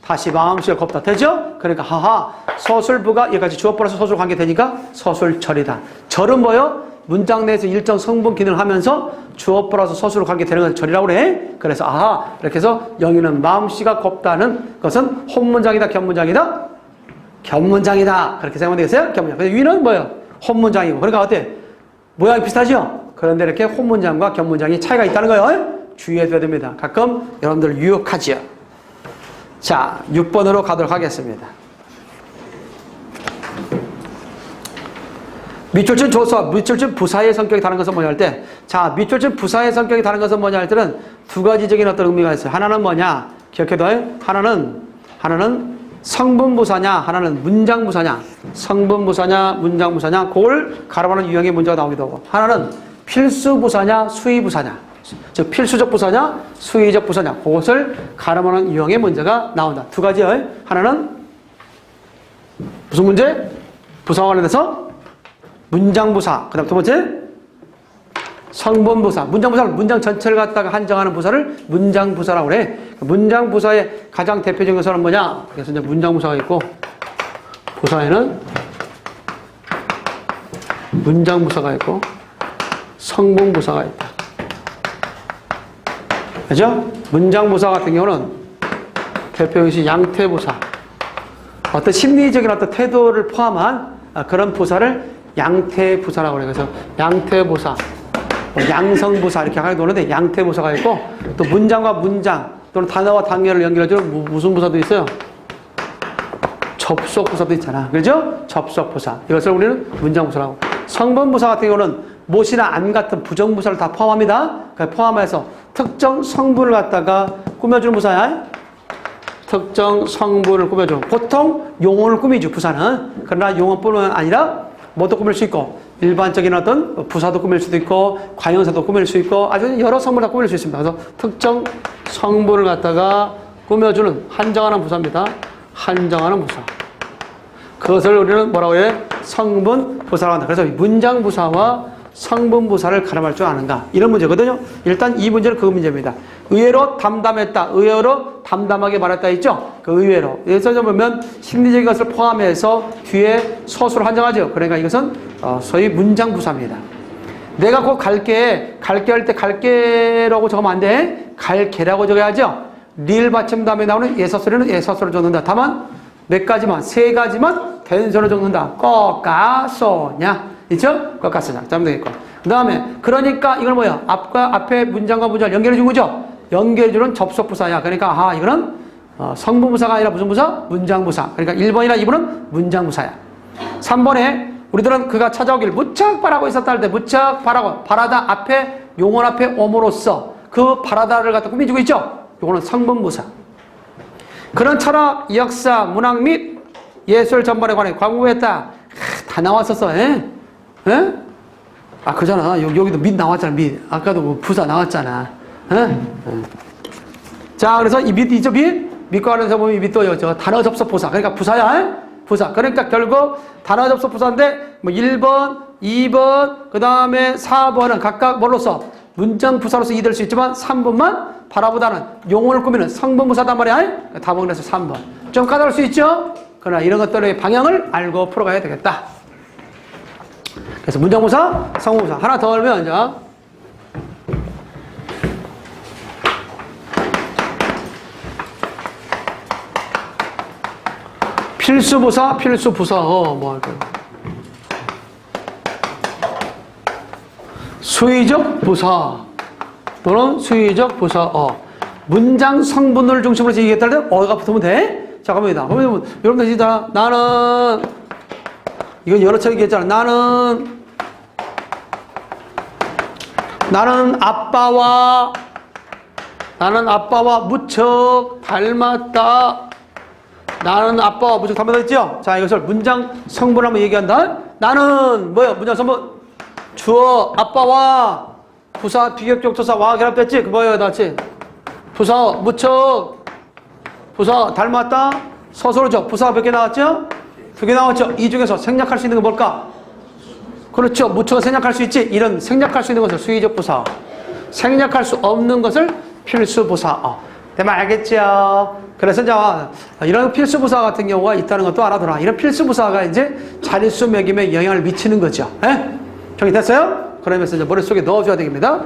A: 다시 마음씨가 곱다. 되죠? 그러니까 하하 서술부가 여기까지 주어 플러스 서술 관계 되니까 서술절이다. 절은 뭐요? 문장 내에서 일정 성분 기능을 하면서 주어 플러스 서술 관계 되는 건 절이라고 그래. 그래서 아하 이렇게 해서 영희는 마음씨가 곱다는 것은 혼문장이다. 견문장이다? 견문장이다. 그렇게 생각하면 되겠어요? 견문장. 근데 위는 뭐예요? 혼문장이고. 그러니까 어때? 모양이 비슷하죠? 그런데 이렇게 혼문장과 견문장이 차이가 있다는 거예요. 주의해줘야 됩니다. 가끔 여러분들 유혹하지요. 자, 6번으로 가도록 하겠습니다. 밑줄진 조사, 밑줄진 부사의 성격이 다른 것은 뭐냐 할 때, 자, 밑줄진 부사의 성격이 다른 것은 뭐냐 할 때는 두 가지적인 어떤 의미가 있어요. 하나는 뭐냐? 기억해둬요. 하나는 성분부사냐, 하나는 문장부사냐. 성분부사냐, 문장부사냐. 그걸 가름하는 유형의 문제가 나오기도 하고. 하나는 필수부사냐, 수의부사냐. 즉 필수적 부사냐, 수의적 부사냐. 그것을 가름하는 유형의 문제가 나온다. 두 가지요. 하나는 무슨 문제? 부사와 관련해서 문장부사. 그 다음 두 번째 성분부사. 문장부사는 문장 전체를 갖다가 한정하는 부사를 문장부사라고 그래. 문장부사의 가장 대표적인 것은 뭐냐? 그래서 이제 문장부사가 있고, 부사에는 문장부사가 있고, 성분부사가 있다. 그죠? 문장부사 같은 경우는 대표적인 양태부사. 어떤 심리적인 어떤 태도를 포함한 그런 부사를 양태부사라고 그래요. 그래서 양태부사, 양성부사 이렇게 하게 노는데 양태부사가 있고, 또 문장과 문장 또는 단어와 단계를 연결해주는 무슨 부사도 있어요? 접속부사도 있잖아. 그죠? 접속부사. 이것을 우리는 문장부사라고. 성분부사 같은 경우는 못이나 안 같은 부정부사를 다 포함합니다. 그러니까 포함해서 특정 성분을 갖다가 꾸며주는 부사야. 특정 성분을 꾸며주는. 보통 용어를 꾸미죠, 부사는. 그러나 용어뿐만 아니라 뭐도 꾸밀 수 있고, 일반적인 어떤 부사도 꾸밀 수도 있고, 관형사도 꾸밀 수 있고, 아주 여러 성분을 다 꾸밀 수 있습니다. 그래서 특정 성분을 갖다가 꾸며주는 한정하는 부사입니다. 한정하는 부사. 그것을 우리는 뭐라고 해? 성분부사라고 한다. 그래서 문장부사와 성분부사를 가름할 줄 아는가? 이런 문제거든요. 일단 이 문제는 그 문제입니다. 의외로 담담했다. 의외로 담담하게 말했다 있죠? 그 의외로. 여기서 보면 심리적인 것을 포함해서 뒤에 서술을 한정하죠. 그러니까 이것은 소위 문장부사입니다. 내가 곧 갈게 할 때 갈게라고 적으면 안 돼. 갈게라고 적어야죠. 리을 받침 다음에 나오는 예서술에는 예서술을 적는다. 다만 몇 가지만, 세 가지만 된서를 적는다. 꺼까 소냐. 있죠? 꺼까 소냐. 자면 되겠고. 그 다음에 그러니까 이걸 뭐야? 앞에 문장과 문장을 연결해주는 거죠? 연결해주는 접속부사야. 그러니까 이거는 성분부사가 아니라 무슨 부사? 문장부사. 그러니까 1번이나 2번은 문장부사야. 3번에 우리들은 그가 찾아오길 무척 바라고 있었다 할 때 무척 바라고, 바라다 앞에 용언 앞에 오므로써 그 바라다를 갖다 꾸며주고 있죠? 이거는 성분부사. 그런 철학, 역사, 문학 및 예술 전반에 관해 광고했다. 다 나왔었어. 에? 그잖아. 여기도 및 나왔잖아. 및. 아까도 뭐 부사 나왔잖아. 자, 그래서 이 및 있죠? 및과 관련해서 보면 이 및도 저 단어 접속부사. 그러니까 부사야. 부사. 그러니까 결국 단어 접속 부사인데 뭐 1번, 2번, 그 다음에 4번은 각각 뭘로써? 문장 부사로서 이해될 수 있지만 3번만 바라보다는 용어를 꾸미는 성분 부사단 말이야. 답은 그래서 3번. 좀 까다로울 수 있죠? 그러나 이런 것들의 방향을 알고 풀어가야 되겠다. 그래서 문장부사, 성분부사. 하나 더 알면 이제 필수부사, 필수부사. 뭐 할까요? 수의적 부사 또는 수의적 부사. 문장 성분을 중심으로 얘기했다 할 때 어가 붙으면 돼? 자, 갑니다. 그러면 여러분들 진짜 나는 이건 여러 차례 얘기했잖아. 나는 아빠와 무척 닮았다. 나는 아빠와 무척 닮았다 했죠? 자, 이것을 문장 성분을 한번 얘기한다. 나는 뭐야? 문장 성분 주어 아빠와 부사 비격적 조사와 결합됐지? 그 뭐예요? 나치 부사 무척 부사 닮았다. 서술어죠. 부사가 몇 개 나왔죠? 2개 나왔죠. 이 중에서 생략할 수 있는 건 뭘까? 그렇죠. 무척은 생략할 수 있지. 이런 생략할 수 있는 것을 수의적 부사, 생략할 수 없는 것을 필수 부사. 대만 알겠죠? 그래서 이제 이런 필수 부사 같은 경우가 있다는 것도 알아둬라. 이런 필수 부사가 이제 자릿수 매김에 영향을 미치는 거죠. 에? 정리됐어요? 그러면서 이제 머릿속에 넣어줘야 되겠습니다.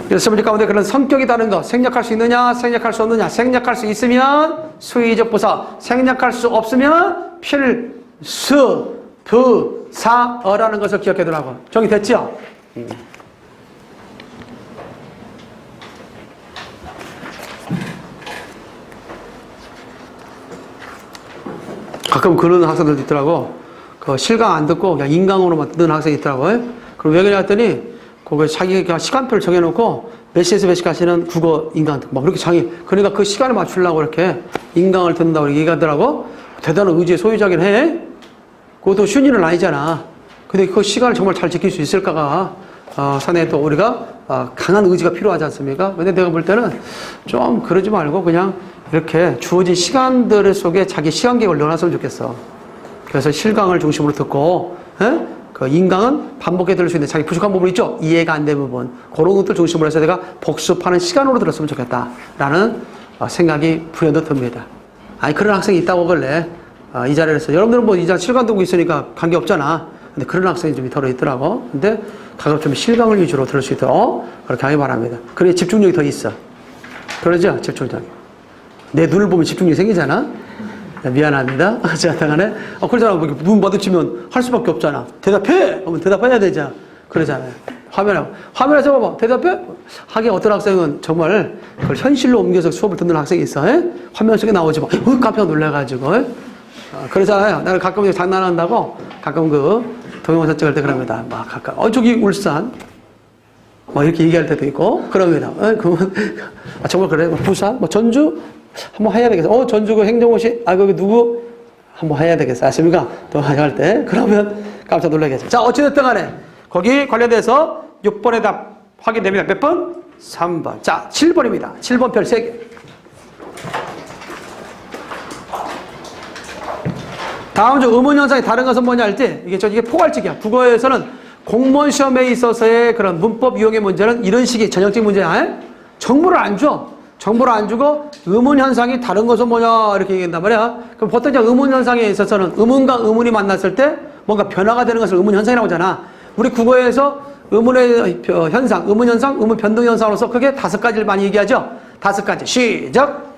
A: 그래서 문제 가운데 그런 성격이 다른 거 생략할 수 있느냐, 생략할 수 없느냐. 생략할 수 있으면 수의적 부사, 생략할 수 없으면 필수 부사어라는 것을 기억해두라고. 정리됐죠? 가끔 그런 학생들도 있더라고. 그 실강 안 듣고 그냥 인강으로만 듣는 학생이 있더라고요. 그럼 왜 그러냐 했더니 그거 자기가 시간표를 정해놓고 몇 시에서 몇 시까지는 국어 인강 듣고 막 그렇게 그러니까 그 시간을 맞추려고 이렇게 인강을 듣는다고 얘기하더라고. 대단한 의지의 소유자긴 해. 그것도 쉬운 일은 아니잖아. 근데 그 시간을 정말 잘 지킬 수 있을까가 상당히 또 우리가 강한 의지가 필요하지 않습니까? 근데 내가 볼 때는 좀 그러지 말고 그냥 이렇게 주어진 시간들 속에 자기 시간 계획을 넣어놨으면 좋겠어. 그래서 실강을 중심으로 듣고 그 인강은 반복해 들을 수 있는 자기 부족한 부분 있죠? 이해가 안 되는 부분. 그런 것들 중심으로 해서 내가 복습하는 시간으로 들었으면 좋겠다라는 생각이 불현듯 듭니다. 아니 그런 학생이 있다고 그래. 이 자리에서 여러분들은 뭐 이제 실강 듣고 있으니까 관계없잖아. 근데 그런 학생이 좀 더러 있더라고. 근데 가끔 좀 실강을 위주로 들을 수 있도록 그렇게 하기 바랍니다. 그래야 집중력이 더 있어. 그러죠? 집중력이. 내 눈을 보면 집중력이 생기잖아. 미안합니다. 어쨌든 그러잖아. 눈 마주치면 할 수밖에 없잖아. 대답해! 하면 대답해야 되잖아. 그러잖아요. 화면에서 봐봐. 대답해? 하긴 어떤 학생은 정말 그걸 현실로 옮겨서 수업을 듣는 학생이 있어. 화면 속에 나오지 마. 깜짝 놀라가지고. 그러잖아요. 내가 가끔 장난한다고 가끔 그 동영상 찍을 때 그럽니다. 막 가끔, 저기 울산. 뭐 이렇게 얘기할 때도 있고, 그럽니다. 그러면, 정말 그래. 부산? 뭐 전주? 한번 해야 되겠어. 전주 그 행정고시, 거기 누구? 한번 해야 되겠어. 아십니까? 또 할 때. 그러면 깜짝 놀라겠죠. 자, 어찌됐든 간에, 거기 관련돼서 6번의 답 확인됩니다. 몇 번? 3번. 자, 7번입니다. 7번 별 3개. 다음 주 의문현상이 다른 것은 뭐냐 할 때, 이게 포괄적이야. 국어에서는 공무원 시험에 있어서의 그런 문법 이용의 문제는 이런 식의 전형적인 문제야. 정보를 안 줘. 정보를 안 주고 의문현상이 다른 것은 뭐냐 이렇게 얘기한단 말이야. 그럼 보통 이제 의문현상에 있어서는 의문과 의문이 만났을 때 뭔가 변화가 되는 것을 의문현상이라고 하잖아. 우리 국어에서 의문의 현상, 의문현상, 의문 변동현상으로서 크게 5가지를 많이 얘기하죠. 5가지. 시작.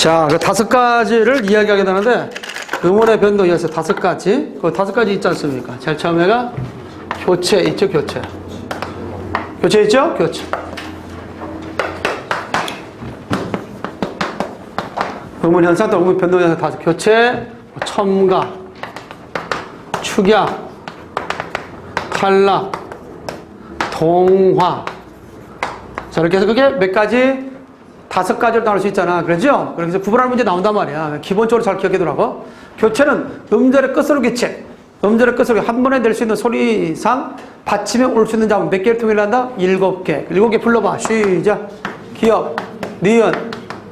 A: 자, 그 5가지를 이야기하게 되는데, 의문의 변동이어서 5가지. 그 5가지 있지 않습니까? 제일 처음에가 교체 있죠, 교체. 교체 있죠? 교체. 의문 현상 또 의문 변동에서 5. 교체, 첨가, 축약, 탈락, 동화. 자, 이렇게 해서 그게 몇 가지? 5가지로 나올 수 있잖아. 그러죠? 그래서 구분하는 문제 나온단 말이야. 기본적으로 잘 기억해두라고. 교체는 음절의 끝으로 교체. 음절의 끝으로 한 번에 낼 수 있는 소리상 받침에 올 수 있는 자문 몇 개를 통일한다? 7개. 7개 불러봐. 시작. 기역, 니은,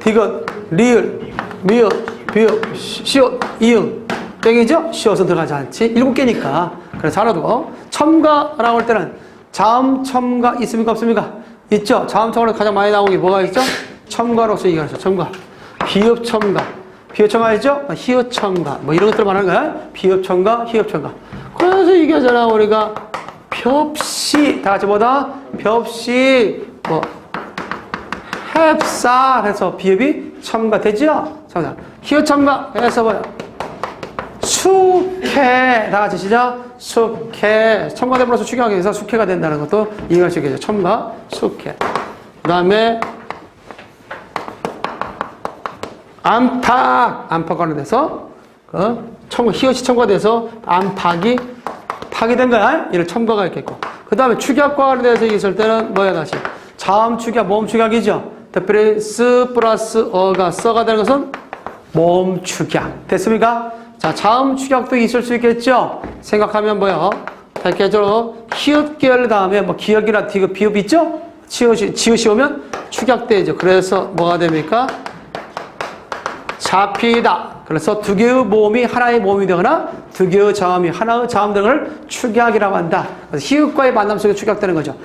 A: 디귿, 리을, 미읍, 비읍, 시옷, 이응. 땡이죠? 시옷은 들어가지 않지. 7개니까. 그래서 알아두고. 첨가라고 할 때는 자음 첨가 있습니까? 없습니까? 있죠? 자음 첨가로 가장 많이 나오는 게 뭐가 있죠? 첨가로서 얘기하죠. 첨가. 비읍 첨가. 비읍 첨가 있죠? 히읗 첨가. 뭐 이런 것들 말하는 거야. 비읍 첨가, 히읗 첨가. 그래서 얘기하잖아. 우리가 벽시. 다 같이 뭐다? 벽시. 뭐. 햅쌀 해서 비읍이 첨가 되죠? 첨가. 히읗 첨가 해서 뭐야? 숙회. 다 같이 시작. 숙회. 첨가됨으로써 추경하기 위해서 숙회가 된다는 것도 이해할 수 있겠죠. 첨가, 숙회. 그 다음에 안팎. 안팎 관련돼서 히읗이 첨가돼서 안팎이 파괴된 거야. 이런 첨가가 있겠고. 그 다음에 축약과 관련돼서 있을 때는 뭐야 다시. 자음 축약, 모음 축약이죠. 특별히 쓰 플러스 어가 써가 되는 것은 모음 축약. 됐습니까? 자, 자음 축약도 있을 수 있겠죠? 생각하면 뭐요? 대체적으로 히읗 계열 다음에 뭐 기역이나 디귿, 비읍 있죠? 지읒이 오면 축약되죠. 그래서 뭐가 됩니까? 잡히다. 그래서 두 개의 모음이 하나의 모음이 되거나 두 개의 자음이 하나의 자음 등을 축약이라고 한다. 그래서 히읗과의 만남 속에 축약되는 거죠.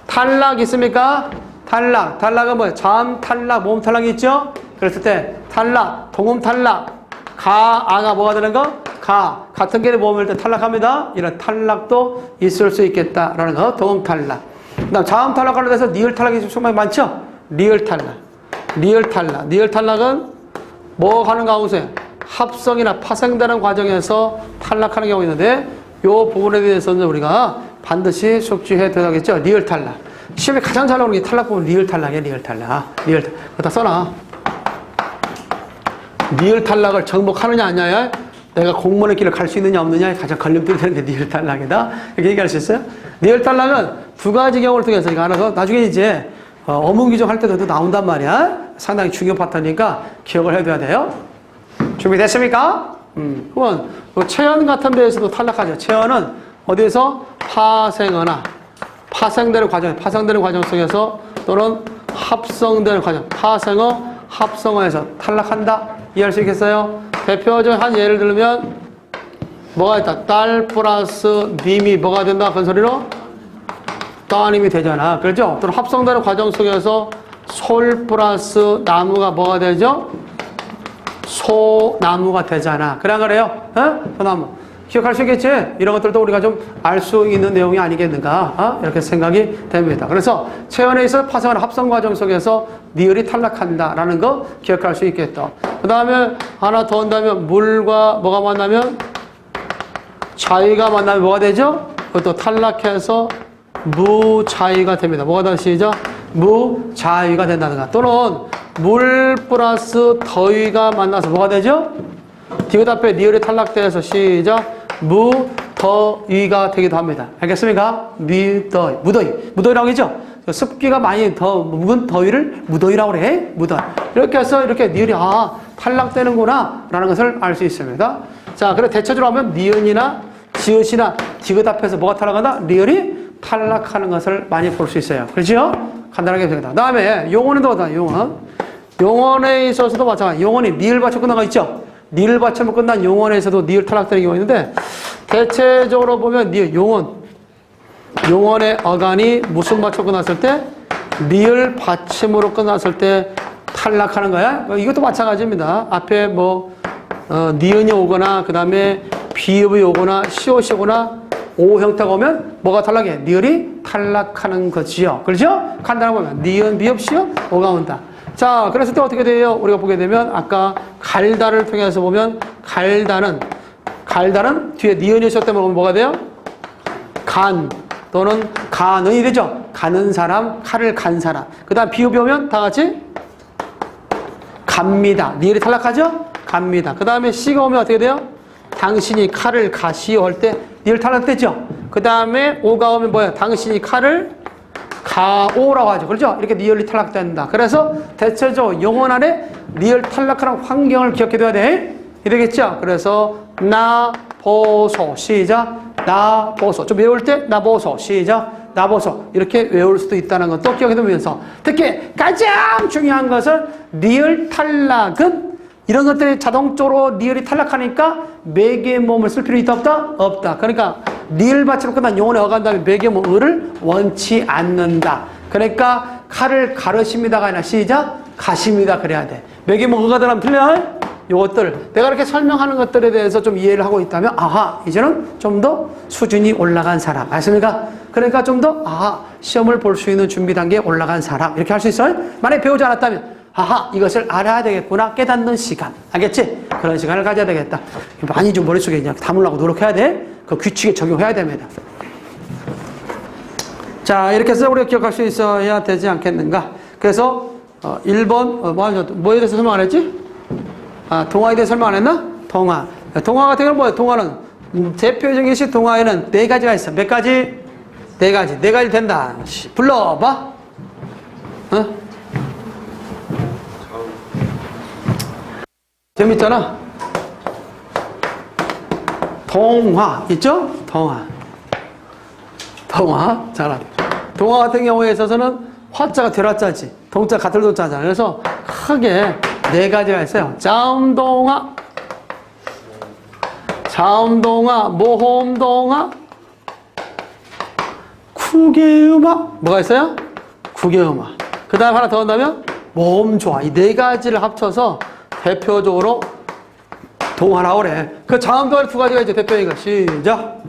A: 탈락 있습니까? 탈락. 탈락은 뭐예요? 자음 탈락, 모음 탈락이 있죠? 그랬을 때 탈락, 동음 탈락, 아가 뭐가 되는 거? 같은 개의 모음일 때 탈락합니다. 이런 탈락도 있을 수 있겠다라는 거. 동음 탈락. 그 다음 자음 탈락 관련돼서 리을 탈락이 정말 많죠? 리을 탈락. 리을 탈락. 리을 탈락은 뭐 하는 가운데 합성이나 파생되는 과정에서 탈락하는 경우가 있는데 이 부분에 대해서는 우리가 반드시 숙지해 둬야겠죠. 리을 탈락. 시험에 가장 잘 나오는 게 탈락 부분 리을 탈락이야. 리을 탈락. 리을 탈락. 그거 다 써놔. 리을 탈락을 정복하느냐 아니냐, 내가 공무원의 길을 갈 수 있느냐 없느냐에 가장 걸림돌이 되는 게 리을 탈락이다. 이렇게 얘기할 수 있어요. 리을 탈락은 두 가지 경우를 통해서 이거 하나서 나중에 이제 어문 규정할 때도 나온단 말이야. 상당히 중요한 파트니까 기억을 해둬야 돼요. 준비됐습니까? 그건 체현 같은 데에서도 탈락하죠. 체현은 어디에서 파생하거나 파생되는 과정 속에서 또는 합성되는 과정, 파생어, 합성어에서 탈락한다. 이해할 수 있겠어요? 대표적인 한 예를 들면 뭐가 있다. 딸 플러스 님이 뭐가 된다. 그런 소리로 따님이 되잖아. 그렇죠? 또는 합성되는 과정 속에서 솔 플러스 나무가 뭐가 되죠? 소나무가 되잖아. 그래 안 그래요? 소나무. 기억할 수 있겠지? 이런 것들도 우리가 좀 알 수 있는 내용이 아니겠는가? 이렇게 생각이 됩니다. 그래서 체현에 있어 파생하는 합성 과정 속에서 니을이 탈락한다라는 거 기억할 수 있겠다. 그 다음에 하나 더 한다면 물과 뭐가 만나면 자위가 만나면 뭐가 되죠? 그것도 탈락해서 무자위가 됩니다. 뭐가 다시 시작? 무자위가 된다는 거. 또는 물 플러스 더위가 만나서 뭐가 되죠? 디귿 앞에 니을이 탈락돼서 시작. 무더위가 되기도 합니다. 알겠습니까? 무더위라고 하죠? 습기가 많이 묵은 더위를 무더위라고 그래. 무더위. 이렇게 해서 이렇게 니을이 탈락되는구나 라는 것을 알 수 있습니다. 자, 그래 대체적으로 하면 니은이나 지읒이나 디귿 앞에서 뭐가 탈락한다? 리을이 탈락하는 것을 많이 볼 수 있어요. 그렇죠? 간단하게 됩니다. 그 다음에 용어는 어떠다? 용언에 있어서도 마찬가지. 용언이 니을 받쳐 끝난 거 있죠? 니을 받쳐 끝난 용언에서도 니을 탈락되는 경우가 있는데 대체적으로 보면 니을 용언의 어간이 무슨 받쳐 끝났을 때 니을 받침으로 끝났을 때 탈락하는 거야. 이것도 마찬가지입니다. 앞에 니은이 오거나 그 다음에 비읍이 오거나 시옷이 오거나 오 형태가 오면 뭐가 탈락해? 니을이 탈락하는 거지요. 그렇죠? 간단하게 보면 니은, 비읍, 시옷, 오가 온다. 자, 그랬을 때 어떻게 돼요? 우리가 보게 되면 아까 갈다를 통해서 보면 갈다는 뒤에 니은이 있었기 때문에 뭐가 돼요? 간 또는 간은이 되죠. 가는 사람, 칼을 간 사람. 그 다음 비읍이 오면 다 같이 갑니다. 니을이 탈락하죠? 갑니다. 그 다음에 시가 오면 어떻게 돼요? 당신이 칼을 가시오 할 때 니을 탈락됐죠? 그 다음에 오가 오면 뭐야? 당신이 칼을 가오라고 하죠. 그렇죠? 이렇게 리얼이 탈락된다. 그래서 대체적으로 영혼 안에 리얼 탈락하는 환경을 기억해둬야 돼. 이러겠죠? 그래서 나 보소 시작. 나 보소. 좀 외울 때 나 보소 시작. 나 보소. 이렇게 외울 수도 있다는 것도 기억해두면서 특히 가장 중요한 것은 리얼 탈락은 이런 것들이 자동적으로 리얼이 탈락하니까 매개의 몸을 쓸 필요 있다 없다? 없다. 그러니까 리얼 받침으로 끝난 용언에 어간 다음에 매개의 몸을 원치 않는다. 그러니까 칼을 가르십니다가 아니라 시작 가십니다 그래야 돼. 매개의 몸 어가 들어가면 틀려? 요것들 내가 이렇게 설명하는 것들에 대해서 좀 이해를 하고 있다면 아하 이제는 좀 더 수준이 올라간 사람 알습니까? 그러니까 좀 더 아하 시험을 볼 수 있는 준비 단계에 올라간 사람 이렇게 할 수 있어요? 만약에 배우지 않았다면 아하 이것을 알아야 되겠구나 깨닫는 시간 알겠지? 그런 시간을 가져야 되겠다. 많이 좀 머릿속에 그냥 담으려고 노력해야 돼. 그 규칙에 적용해야 됩니다. 자 이렇게 해서 우리가 기억할 수 있어야 되지 않겠는가. 그래서 1번 뭐에 대해서 설명 안 했지? 동화에 대해 설명 안 했나? 동화 같은 경우는 뭐예요? 동화는 대표적인 것이 동화에는 4가지가 있어. 몇 가지? 4가지. 4가지 된다. 불러봐. 재밌잖아. 동화 있죠? 동화 잘하. 동화 같은 경우에 있어서는 화자가 되라자지 동자 같을 동자잖아. 그래서 크게 4가지가 있어요. 자음동화, 모험동화, 구개음화. 뭐가 있어요? 구개음화. 그 다음 하나 더 한다면 모험조화. 이 4가지를 합쳐서 대표적으로 동화라고 그래. 그 자음동화는 2가지가 있죠. 대표적인 거. 시작.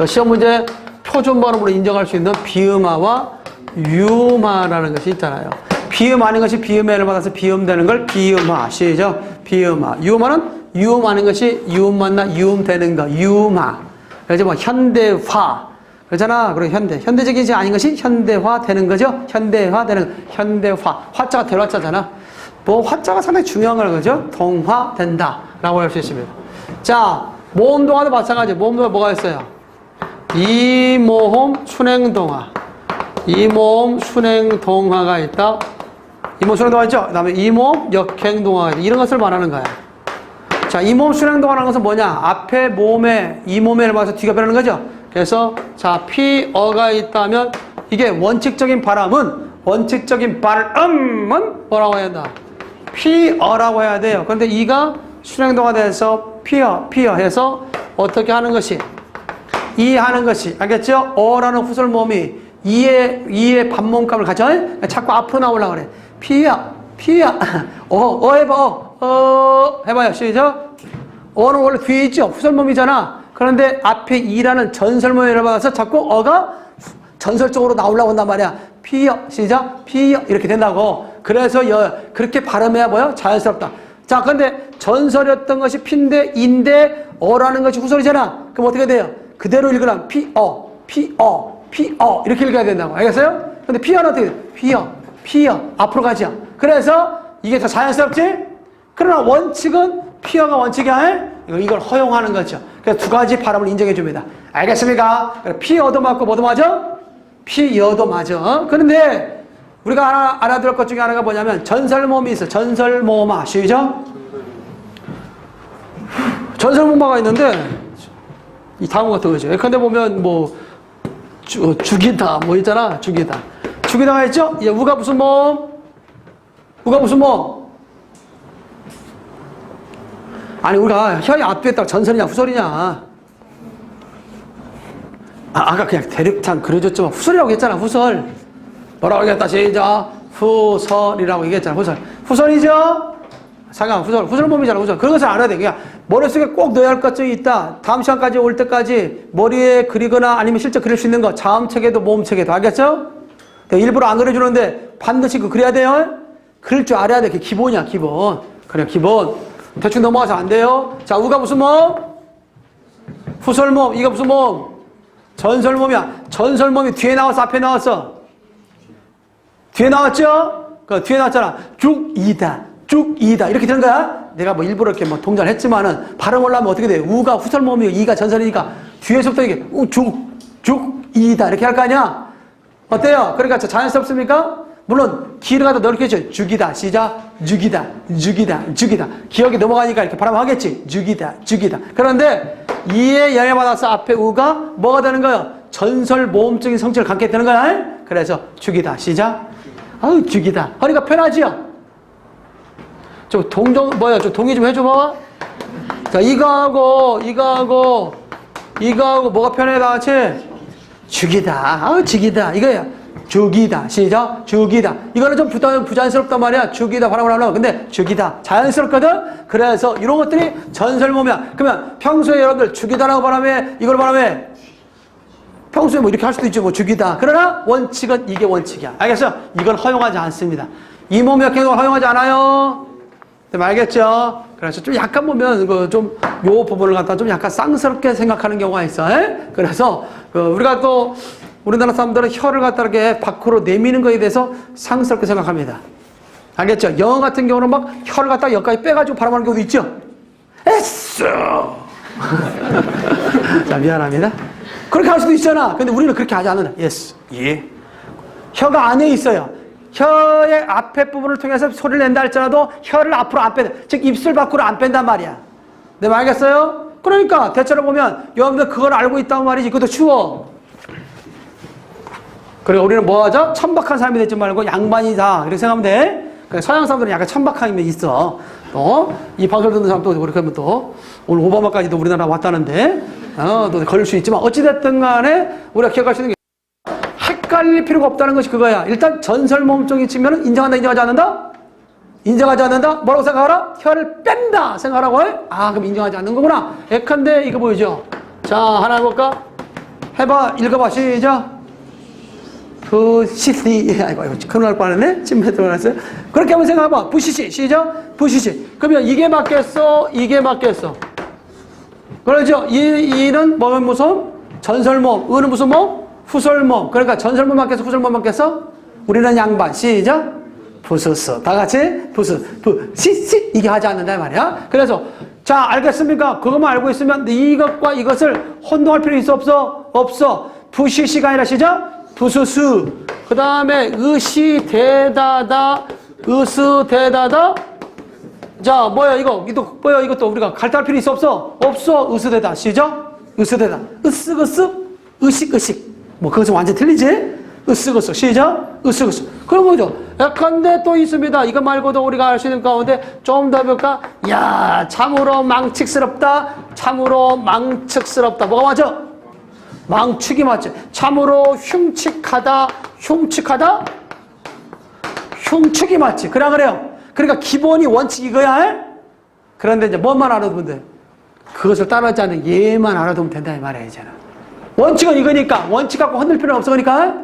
A: 시험 문제 표준 발음으로 인정할 수 있는 비음화와 유음화라는 것이 있잖아요. 비음 아닌 것이 비음해를 받아서 비음되는 걸 비음화. 시작. 비음화. 유음화는 유음 아닌 것이 유음 만나 유음되는 거. 유음화. 그래서 뭐 현대화. 그렇잖아. 그리고 현대적이지 아닌 것이 현대화 되는 거죠. 현대화. 화자가 대화자잖아. 뭐 화자가 상당히 중요한 걸 그죠? 동화된다 라고 할 수 있습니다. 자, 모험동화도 마찬가지. 모험동화 뭐가 있어요? 이모험 순행동화. 이모험 순행동화가 있다. 이모험 순행동화 있죠? 그 다음에 이모험 역행동화가 있다. 이런 것을 말하는 거야. 자, 이모험 순행동화라는 것은 뭐냐? 앞에 모험에 이모험을 봐서 뒤가 변하는 거죠? 그래서 자, 피어가 있다면 이게 원칙적인 발음은 뭐라고 해야 한다? 피어라고 해야 돼요. 그런데 이가 순행동화 돼서 피어 해서 어떻게 하는 것이? 이해하는 것이. 알겠죠? 어라는 후설모음이 이의 반모음감을 가져. 자꾸 앞으로 나오려고 그래. 피어. 해봐. 해봐요. 시작. 어는 원래 뒤에 있죠? 후설모음이잖아. 그런데 앞에 이라는 전설모음을 받아서 자꾸 어가 전설적으로 나오려고 한단 말이야. 피어. 시작. 피어. 이렇게 된다고. 그래서 그렇게 발음해야 뭐요? 자연스럽다. 자, 근데 전설이었던 것이 피인데, 인데, 어라는 것이 후설이잖아. 그럼 어떻게 돼요? 그대로 읽으면 피어. 이렇게 읽어야 된다고. 알겠어요? 근데 피어는 어떻게 돼? 피어. 앞으로 가죠. 그래서 이게 더 자연스럽지? 그러나 원칙은 피어가 원칙이야. 이걸 허용하는 거죠. 그래서 2가지 발음을 인정해 줍니다. 알겠습니까? 피어도 맞고 뭐도 맞아? 피여도 맞아. 그런데 우리가 알아들을 것 중에 하나가 뭐냐면 전설모음이 있어. 전설모음아. 시작. 전설모음아가 있는데 이 다음 같은 거죠. 예컨대 보면 뭐 죽이다 뭐 있잖아. 죽이다가 있죠? 예, 우가 무슨 모음? 아니 우리가 혀의 앞뒤에 딱 전설이냐 후설이냐. 아까 그냥 대륙탕 그려줬지만 후설이라고 했잖아. 후설. 뭐라고 얘기했다. 시작. 후설이라고 얘기했잖아. 후설이죠? 잠깐 후설몸이잖아. 후설. 그런 것을 알아야 돼. 그냥 머릿속에 꼭 넣어야 할 것들이 있다. 다음 시간까지 올 때까지 머리에 그리거나 아니면 실제 그릴 수 있는 거. 자음체계도 모음체계도. 알겠죠? 일부러 안 그려주는데 반드시 그려야 돼요. 그릴 줄 알아야 돼. 그게 기본이야. 기본. 그래 기본. 대충 넘어가서 안 돼요. 자, 우가 무슨 몸? 후설몸. 이가 무슨 몸? 전설몸이야. 전설몸이 뒤에 나왔어? 앞에 나왔어? 뒤에 나왔죠? 그 뒤에 나왔잖아. 쭉이다. 이렇게 되는 거야? 내가 뭐 일부러 이렇게 뭐 동작을 했지만은 발음을 하면 어떻게 돼? 우가 후설몸이고 이가 전설이니까 뒤에서부터 이게 죽이다 이렇게 할 거 아니야? 어때요? 그러니까 자연스럽습니까? 물론 길을 갖다 넓게 해줘. 죽이다. 시작. 죽이다. 기억이 넘어가니까 이렇게 발음하겠지. 죽이다. 그런데 이에 영향받아서 앞에 우가 뭐가 되는 거예요? 전설 모음적인 성질을 갖게 되는 거야. 그래서 죽이다. 시작. 죽이다. 허리가 편하지요? 좀 좀 동의 좀 해줘 봐봐. 자, 이거하고 뭐가 편해 다 같이? 죽이다. 죽이다. 이거야. 죽이다. 시작. 죽이다. 이거는 좀 부자연스럽단 말이야. 죽이다. 발음을 하려고. 근데 죽이다. 자연스럽거든? 그래서 이런 것들이 전설모음이야. 그러면 평소에 여러분들 죽이다라고 발음해. 이걸 발음해. 평소에 뭐 이렇게 할 수도 있죠. 뭐 죽이다. 그러나 원칙은 이게 원칙이야. 알겠어? 이건 허용하지 않습니다. 이 모음역행동을 허용하지 않아요. 알겠죠? 그래서 좀 약간 보면 요 부분을 갖다 좀 약간 쌍스럽게 생각하는 경우가 있어. 그래서 우리가 또 우리나라 사람들은 혀를 갖다 이렇게 밖으로 내미는 거에 대해서 상스럽게 생각합니다. 알겠죠? 영어 같은 경우는 막 혀를 갖다 여기까지 빼가지고 발음하는 경우도 있죠? 에쏘! 자, 미안합니다. 그렇게 할 수도 있잖아. 근데 우리는 그렇게 하지 않는다. 예스. 예. 혀가 안에 있어요. 혀의 앞에 부분을 통해서 소리를 낸다 할지라도 혀를 앞으로 안 뺀다. 즉 입술 밖으로 안 뺀단 말이야. 네, 알겠어요? 그러니까 대체로 보면 여러분들 그걸 알고 있단 말이지. 그것도 쉬워. 그리고 우리는 뭐 하죠? 천박한 사람이 되지 말고 양반이다. 이렇게 생각하면 돼. 서양 사람들은 약간 천박한 게 있어. 이 방송 듣는 사람도 그렇게 하면 또 오늘 오바마까지도 우리나라 왔다는데 또 걸릴 수 있지만 어찌됐든 간에 우리가 기억할 수 있는 게 헷갈릴 필요가 없다는 것이 그거야. 일단 전설모음적인 측면은 인정한다, 인정하지 않는다? 인정하지 않는다? 뭐라고 생각하라? 혀를 뺀다 생각하라고 해? 그럼 인정하지 않는 거구나. 예컨대 이거 보이죠? 자, 하나 해볼까? 해봐, 읽어봐, 시작. 부시시. 아이고, 큰일 날 뻔했네? 침에 들어갔어요. 그렇게 한번 생각해봐. 부시시. 시작. 부시시. 그러면 이게 맞겠어? 이게 맞겠어? 그러죠? 이는 뭐는 무슨? 전설모음. 의는 무슨 모음? 후설모음. 그러니까 전설모음 맞겠어? 후설모음 맞겠어? 우리는 양반. 시작. 부스스. 다 같이 부시시. 이게 하지 않는다 말이야. 그래서 자, 알겠습니까? 그것만 알고 있으면 이것과 이것을 혼동할 필요 있어 없어? 없어. 부시시가 아니라 시작. 부스스. 그 다음에 으시 대다다. 으스 대다다. 자, 뭐야 이거? 뭐야 이것도 우리가 갈등할 필요 있어 없어? 없어. 으스대다. 시작. 으스대다. 으쓱으쓱. 으식으식. 뭐 그것은 완전 틀리지? 으쓱으쓱. 시작. 으쓱으쓱. 그런 거죠. 예컨대 또 있습니다. 이거 말고도 우리가 알 수 있는 가운데 좀 더 볼까? 야, 참으로 망측스럽다. 참으로 망측스럽다. 뭐가 맞아? 망측이 맞지. 참으로 흉측하다. 흉측하다. 흉측이 맞지. 그래요. 그러니까 기본이 원칙 이거야. 그런데 이제 뭐만 알아두면 돼? 그것을 따라하지 않는 얘만 알아두면 된다 이 말이야 이제는. 원칙은 이거니까 원칙 갖고 흔들 필요는 없으니까.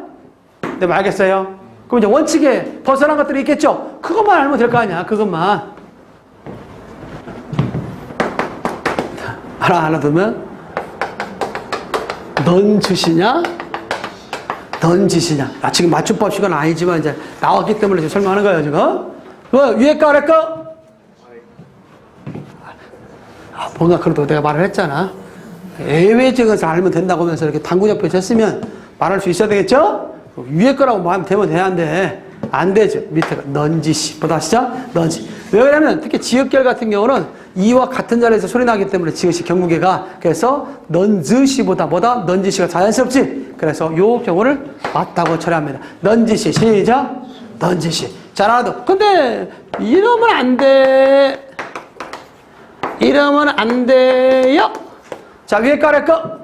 A: 네, 알겠어요? 그럼 이제 원칙에 벗어난 것들이 있겠죠? 그것만 알면 될 거 아니야. 그것만 알아두면 넌지시냐? 넌지시냐? 지금 맞춤법 시간 아니지만 이제 나왔기 때문에 지금 설명하는 거예요 지금. 위에 거 아래 거? 뭔가 그래도 내가 말을 했잖아. 예외적인 것을 알면 된다고 하면서 이렇게 당구접표 쳤으면 말할 수 있어야 되겠죠? 위에 거라고 말하면 되면 되는데 안 되죠. 밑에가 넌지시. 보다 시작. 넌지. 왜 그러냐면 특히 지읒결 같은 경우는 이와 같은 자리에서 소리 나기 때문에 지읒이 경무계가. 그래서 넌즈시보다 뭐다? 넌지시가 자연스럽지. 그래서 요 경우를 맞다고 처리합니다. 넌지시. 시작. 넌지시. 잘 알아도. 근데 이러면 안 돼. 이러면 안 돼요. 자, 위에 거 아래 거.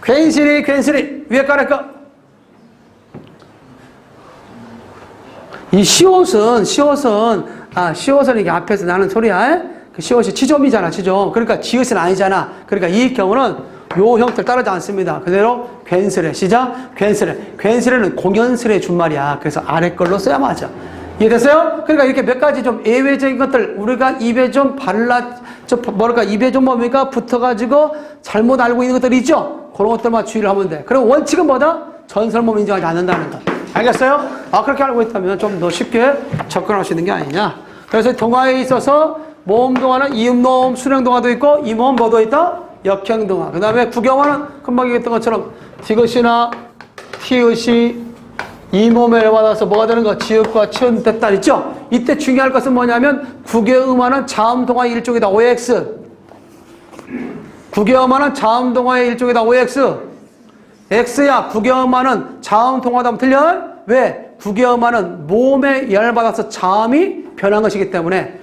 A: 괜시리 위에 거 아래 거. 이 시옷은 이게 앞에서 나는 소리야. 그 시옷이 치점이잖아, 치점. 그러니까 지읒은 아니잖아. 그러니까 이 경우는 요 형태를 따르지 않습니다. 그대로 괜스레. 시작. 괜스레. 괜스레는 공연스레 준말이야. 그래서 아래 걸로 써야 맞아. 이해됐어요? 그러니까 이렇게 몇 가지 좀 예외적인 것들 우리가 입에 좀 입에 좀 뭡니까? 붙어가지고 잘못 알고 있는 것들이 있죠? 그런 것들만 주의를 하면 돼. 그리고 원칙은 뭐다? 전설모음 인정하지 않는다는 거. 알겠어요? 그렇게 알고 있다면 좀 더 쉽게 접근할 수 있는 게 아니냐. 그래서 동화에 있어서 모음동화는 이음모음, 순행동화도 있고, 이모음 뭐도 있다? 역행동화. 그 다음에 구경화는 금방 얘기했던 것처럼 디귿이나 티읕이 이 몸에 열받아서 뭐가 되는 거? 지읒과 치읒 됐다 있죠? 이때 중요할 것은 뭐냐면 구경화는 자음동화의 일종이다. OX. 구경화는 자음동화의 일종이다. OX. X야. 구경화는 자음동화다. 틀려? 왜? 구경화는 몸에 열받아서 자음이 변한 것이기 때문에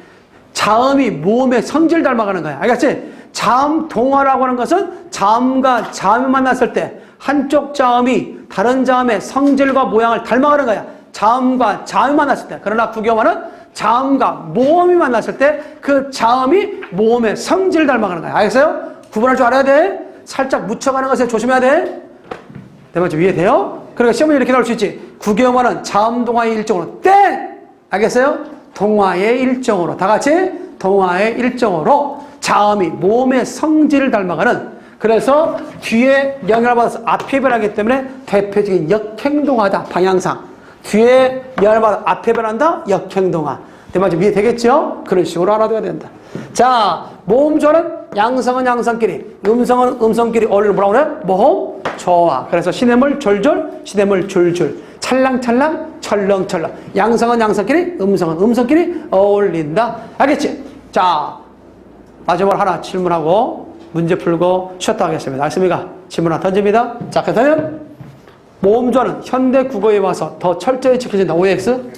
A: 자음이 몸의 성질을 닮아가는 거야. 알겠지? 자음동화라고 하는 것은 자음과 자음이 만났을 때 한쪽 자음이 다른 자음의 성질과 모양을 닮아가는 거야. 자음과 자음이 만났을 때. 그러나 구경화는 자음과 모음이 만났을 때 그 자음이 모음의 성질을 닮아가는 거야. 알겠어요? 구분할 줄 알아야 돼. 살짝 묻혀가는 것에 조심해야 돼. 내 말 좀 이해돼요? 그러니까 시험은 이렇게 나올 수 있지. 구경화는 자음동화의 일종으로 땡! 알겠어요? 동화의 일종으로. 다 같이 동화의 일종으로 자음이 몸의 성질을 닮아가는, 그래서 뒤에 영향을 받아서 앞에 변하기 때문에 대표적인 역행동화다. 방향상. 뒤에 영향을 받아 앞에 변한다. 역행동화. 내 말 좀 이해되겠죠? 그런 식으로 알아둬야 된다. 자, 모음조는 양성은 양성끼리, 음성은 음성끼리 어울리는 뭐라고 그래? 모음, 조화. 그래서 시냇물 졸졸, 시냇물 줄줄, 찰랑찰랑, 철렁철렁. 양성은 양성끼리, 음성은 음성끼리 어울린다. 알겠지? 자, 마지막으로 하나 질문하고 문제 풀고 쉬었다 하겠습니다. 알겠습니까? 질문 하나 던집니다. 자, 그렇다면 모음조는 현대 국어에 와서 더 철저히 지켜진다. OX?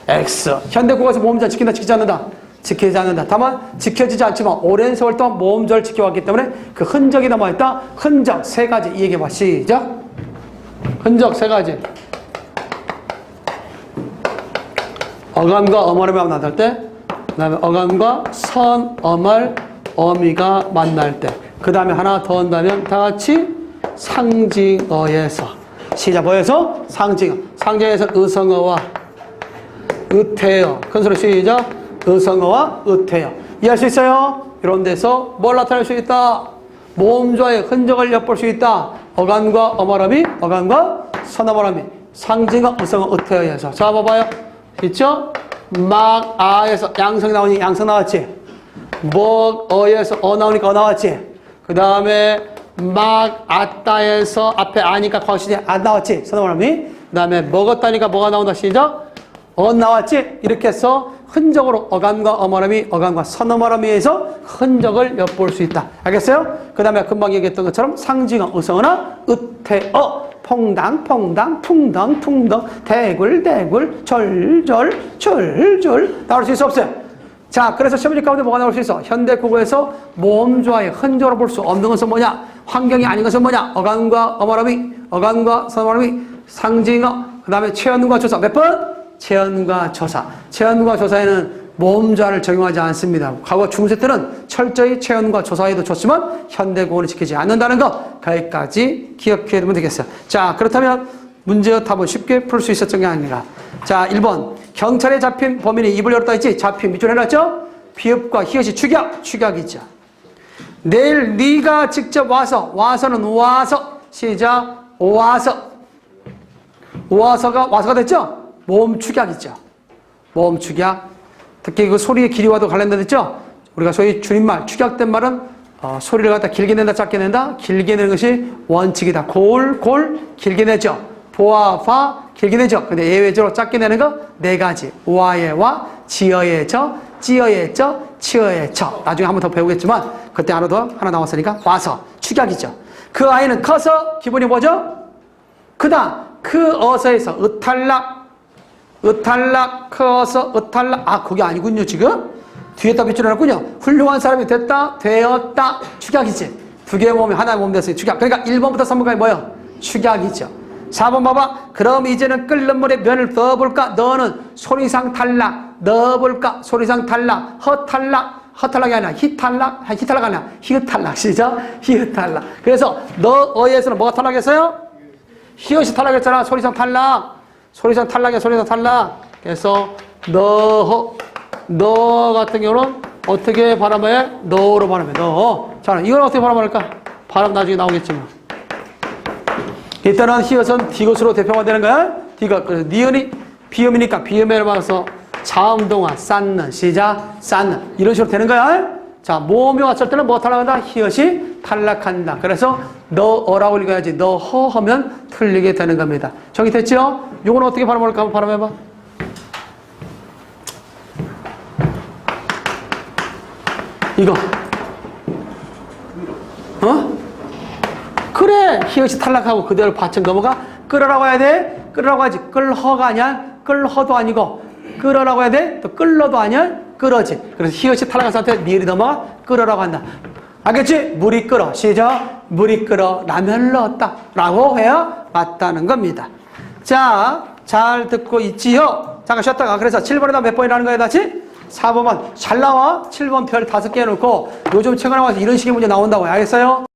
A: X. 현대 국어에서 모음조 지킨다, 지키지 않는다? 지키지 않는다. 다만 지켜지지 않지만 오랜 세월 동안 모음조를 지켜왔기 때문에 그 흔적이 남아있다. 흔적 세 가지 얘기해봐. 시작. 흔적 세 가지. 어감과 어머름이 만날 때, 그 다음에 어감과 선, 어말, 어미가 만날 때, 그 다음에 하나 더 한다면 다 같이 상징어에서. 시작. 뭐에서? 상징어. 상징어에서 의성어와 의태어. 큰 소리 시작. 의성어와 의태어. 이해할 수 있어요? 이런 데서 뭘 나타낼 수 있다? 모음조의 흔적을 엿볼 수 있다. 어감과 어머럼이, 어감과 선어머럼이, 상징어, 의성어, 의태어에서. 자, 봐봐요. 있죠? 막, 아에서 양성 나오니 양성 나왔지? 뭐, 어에서 어 나오니까 어 나왔지? 그 다음에 막, 아따에서 앞에 아니까 광신이 안 나왔지? 선어머럼이. 그 다음에 먹었다니까 뭐가 나온다? 시작. 나왔지? 이렇게 해서 흔적으로 어감과 어머럼이, 어감과 선어머럼이에서 흔적을 엿볼 수 있다. 알겠어요? 그 다음에 금방 얘기했던 것처럼 상징어, 의성어나 의태어, 퐁당, 퐁당, 퉁덩, 퉁덩, 대굴, 대굴, 절절, 절절 나올 수 있어, 없어요? 자, 그래서 시험지 가운데 뭐가 나올 수 있어? 현대 국어에서 모음조화의 흔적으로 볼 수 없는 것은 뭐냐? 환경이 아닌 것은 뭐냐? 어감과 어머럼이, 어감과 선어머럼이, 상징어, 그 다음에 체언과 조사. 몇 번? 체언과 조사. 체언과 조사에는 모음조화를 적용하지 않습니다. 과거 중세 때는 철저히 체언과 조사에도 좋지만 현대국어는 지키지 않는다는 거, 거기까지 기억해 두면 되겠어요. 자, 그렇다면 문제 답은 쉽게 풀 수 있었던 게 아니라, 자, 1번 경찰에 잡힌 범인이 입을 열었다 했지? 잡힌 밑줄 해놨죠? 비읍과 히읗이 축약, 축약이죠. 내일 네가 직접 와서, 와서는 와서, 시작. 와서. 와서가 됐죠? 모음 축약이죠. 모음 축약. 특히 그 소리의 길이와도 관련됐죠? 우리가 소위 줄임말, 축약된 말은 소리를 갖다 길게 낸다, 짧게 낸다? 길게 내는 것이 원칙이다. 골, 길게 내죠. 보아, 파, 길게 내죠. 근데 예외적으로 짧게 내는 거 네 가지. 우아의 와, 지어의 저, 찌어의 저, 치어의 저. 나중에 한 번 더 배우겠지만 그때 하나 나왔으니까 와서, 축약이죠. 그 아이는 커서 기분이 뭐죠? 그다음 그 어서에서 의탈락, 커서 의탈락. 아, 그게 아니군요, 지금. 뒤에다 밑줄 해놨군요. 훌륭한 사람이 됐다, 되었다. 축약이지. 두 개의 몸이 하나의 몸 됐으니 축약. 그러니까 1번부터 3번까지 뭐예요? 축약이죠. 4번 봐봐. 그럼 이제는 끓는 물에 면을 넣어볼까? 너는 소리상 탈락. 넣어볼까? 소리상 탈락. 허탈락이 아니라 히탈락 아니라 히읗탈락. 시작. 히읗탈락. 그래서 어에서는 뭐가 탈락했어요? 히읗이 탈락했잖아. 소리상 탈락. 소리상 탈락이야. 소리상 탈락. 그래서 너 같은 경우는 어떻게 발음해? 너로 발음해. 너. 자, 이건 어떻게 발음할까? 발음 나중에 나오겠지만. 일단은 히읗은 디귿으로 대표가 되는 거야. 디귿. 그래서 니은이 비음이니까 비음에 맞아서 자음동화 쌓는, 시작, 쌓는. 이런 식으로 되는 거야. 자, 모음이 왔을 때는 뭐 탈락한다? 히읗이 탈락한다. 그래서 너어라고 읽어야지. 너허 하면 틀리게 되는 겁니다. 정리됐죠? 요건 어떻게 발음할까? 한번 발음해봐. 이거. 그래. 히읗이 탈락하고 그대로 받침 넘어가. 끌어라고 해야 돼. 끌어라고 하지. 끌허가 아니야. 끌허도 아니고. 끌어라고 해야 돼. 또 끌러도 아니야. 끌어지. 그래서 히읗이 탈락한 상태에 니을이 넘어가. 끌어라고 한다. 알겠지? 물이 끓어. 시작. 물이 끓어. 라면을 넣었다. 라고 해야 맞다는 겁니다. 자, 잘 듣고 있지요? 잠깐 쉬었다가. 그래서 7번에다 몇 번이라는 거야, 다시? 4번만. 잘 나와. 7번 별 5개 해놓고 요즘 최근에 와서 이런 식의 문제 나온다고. 알겠어요?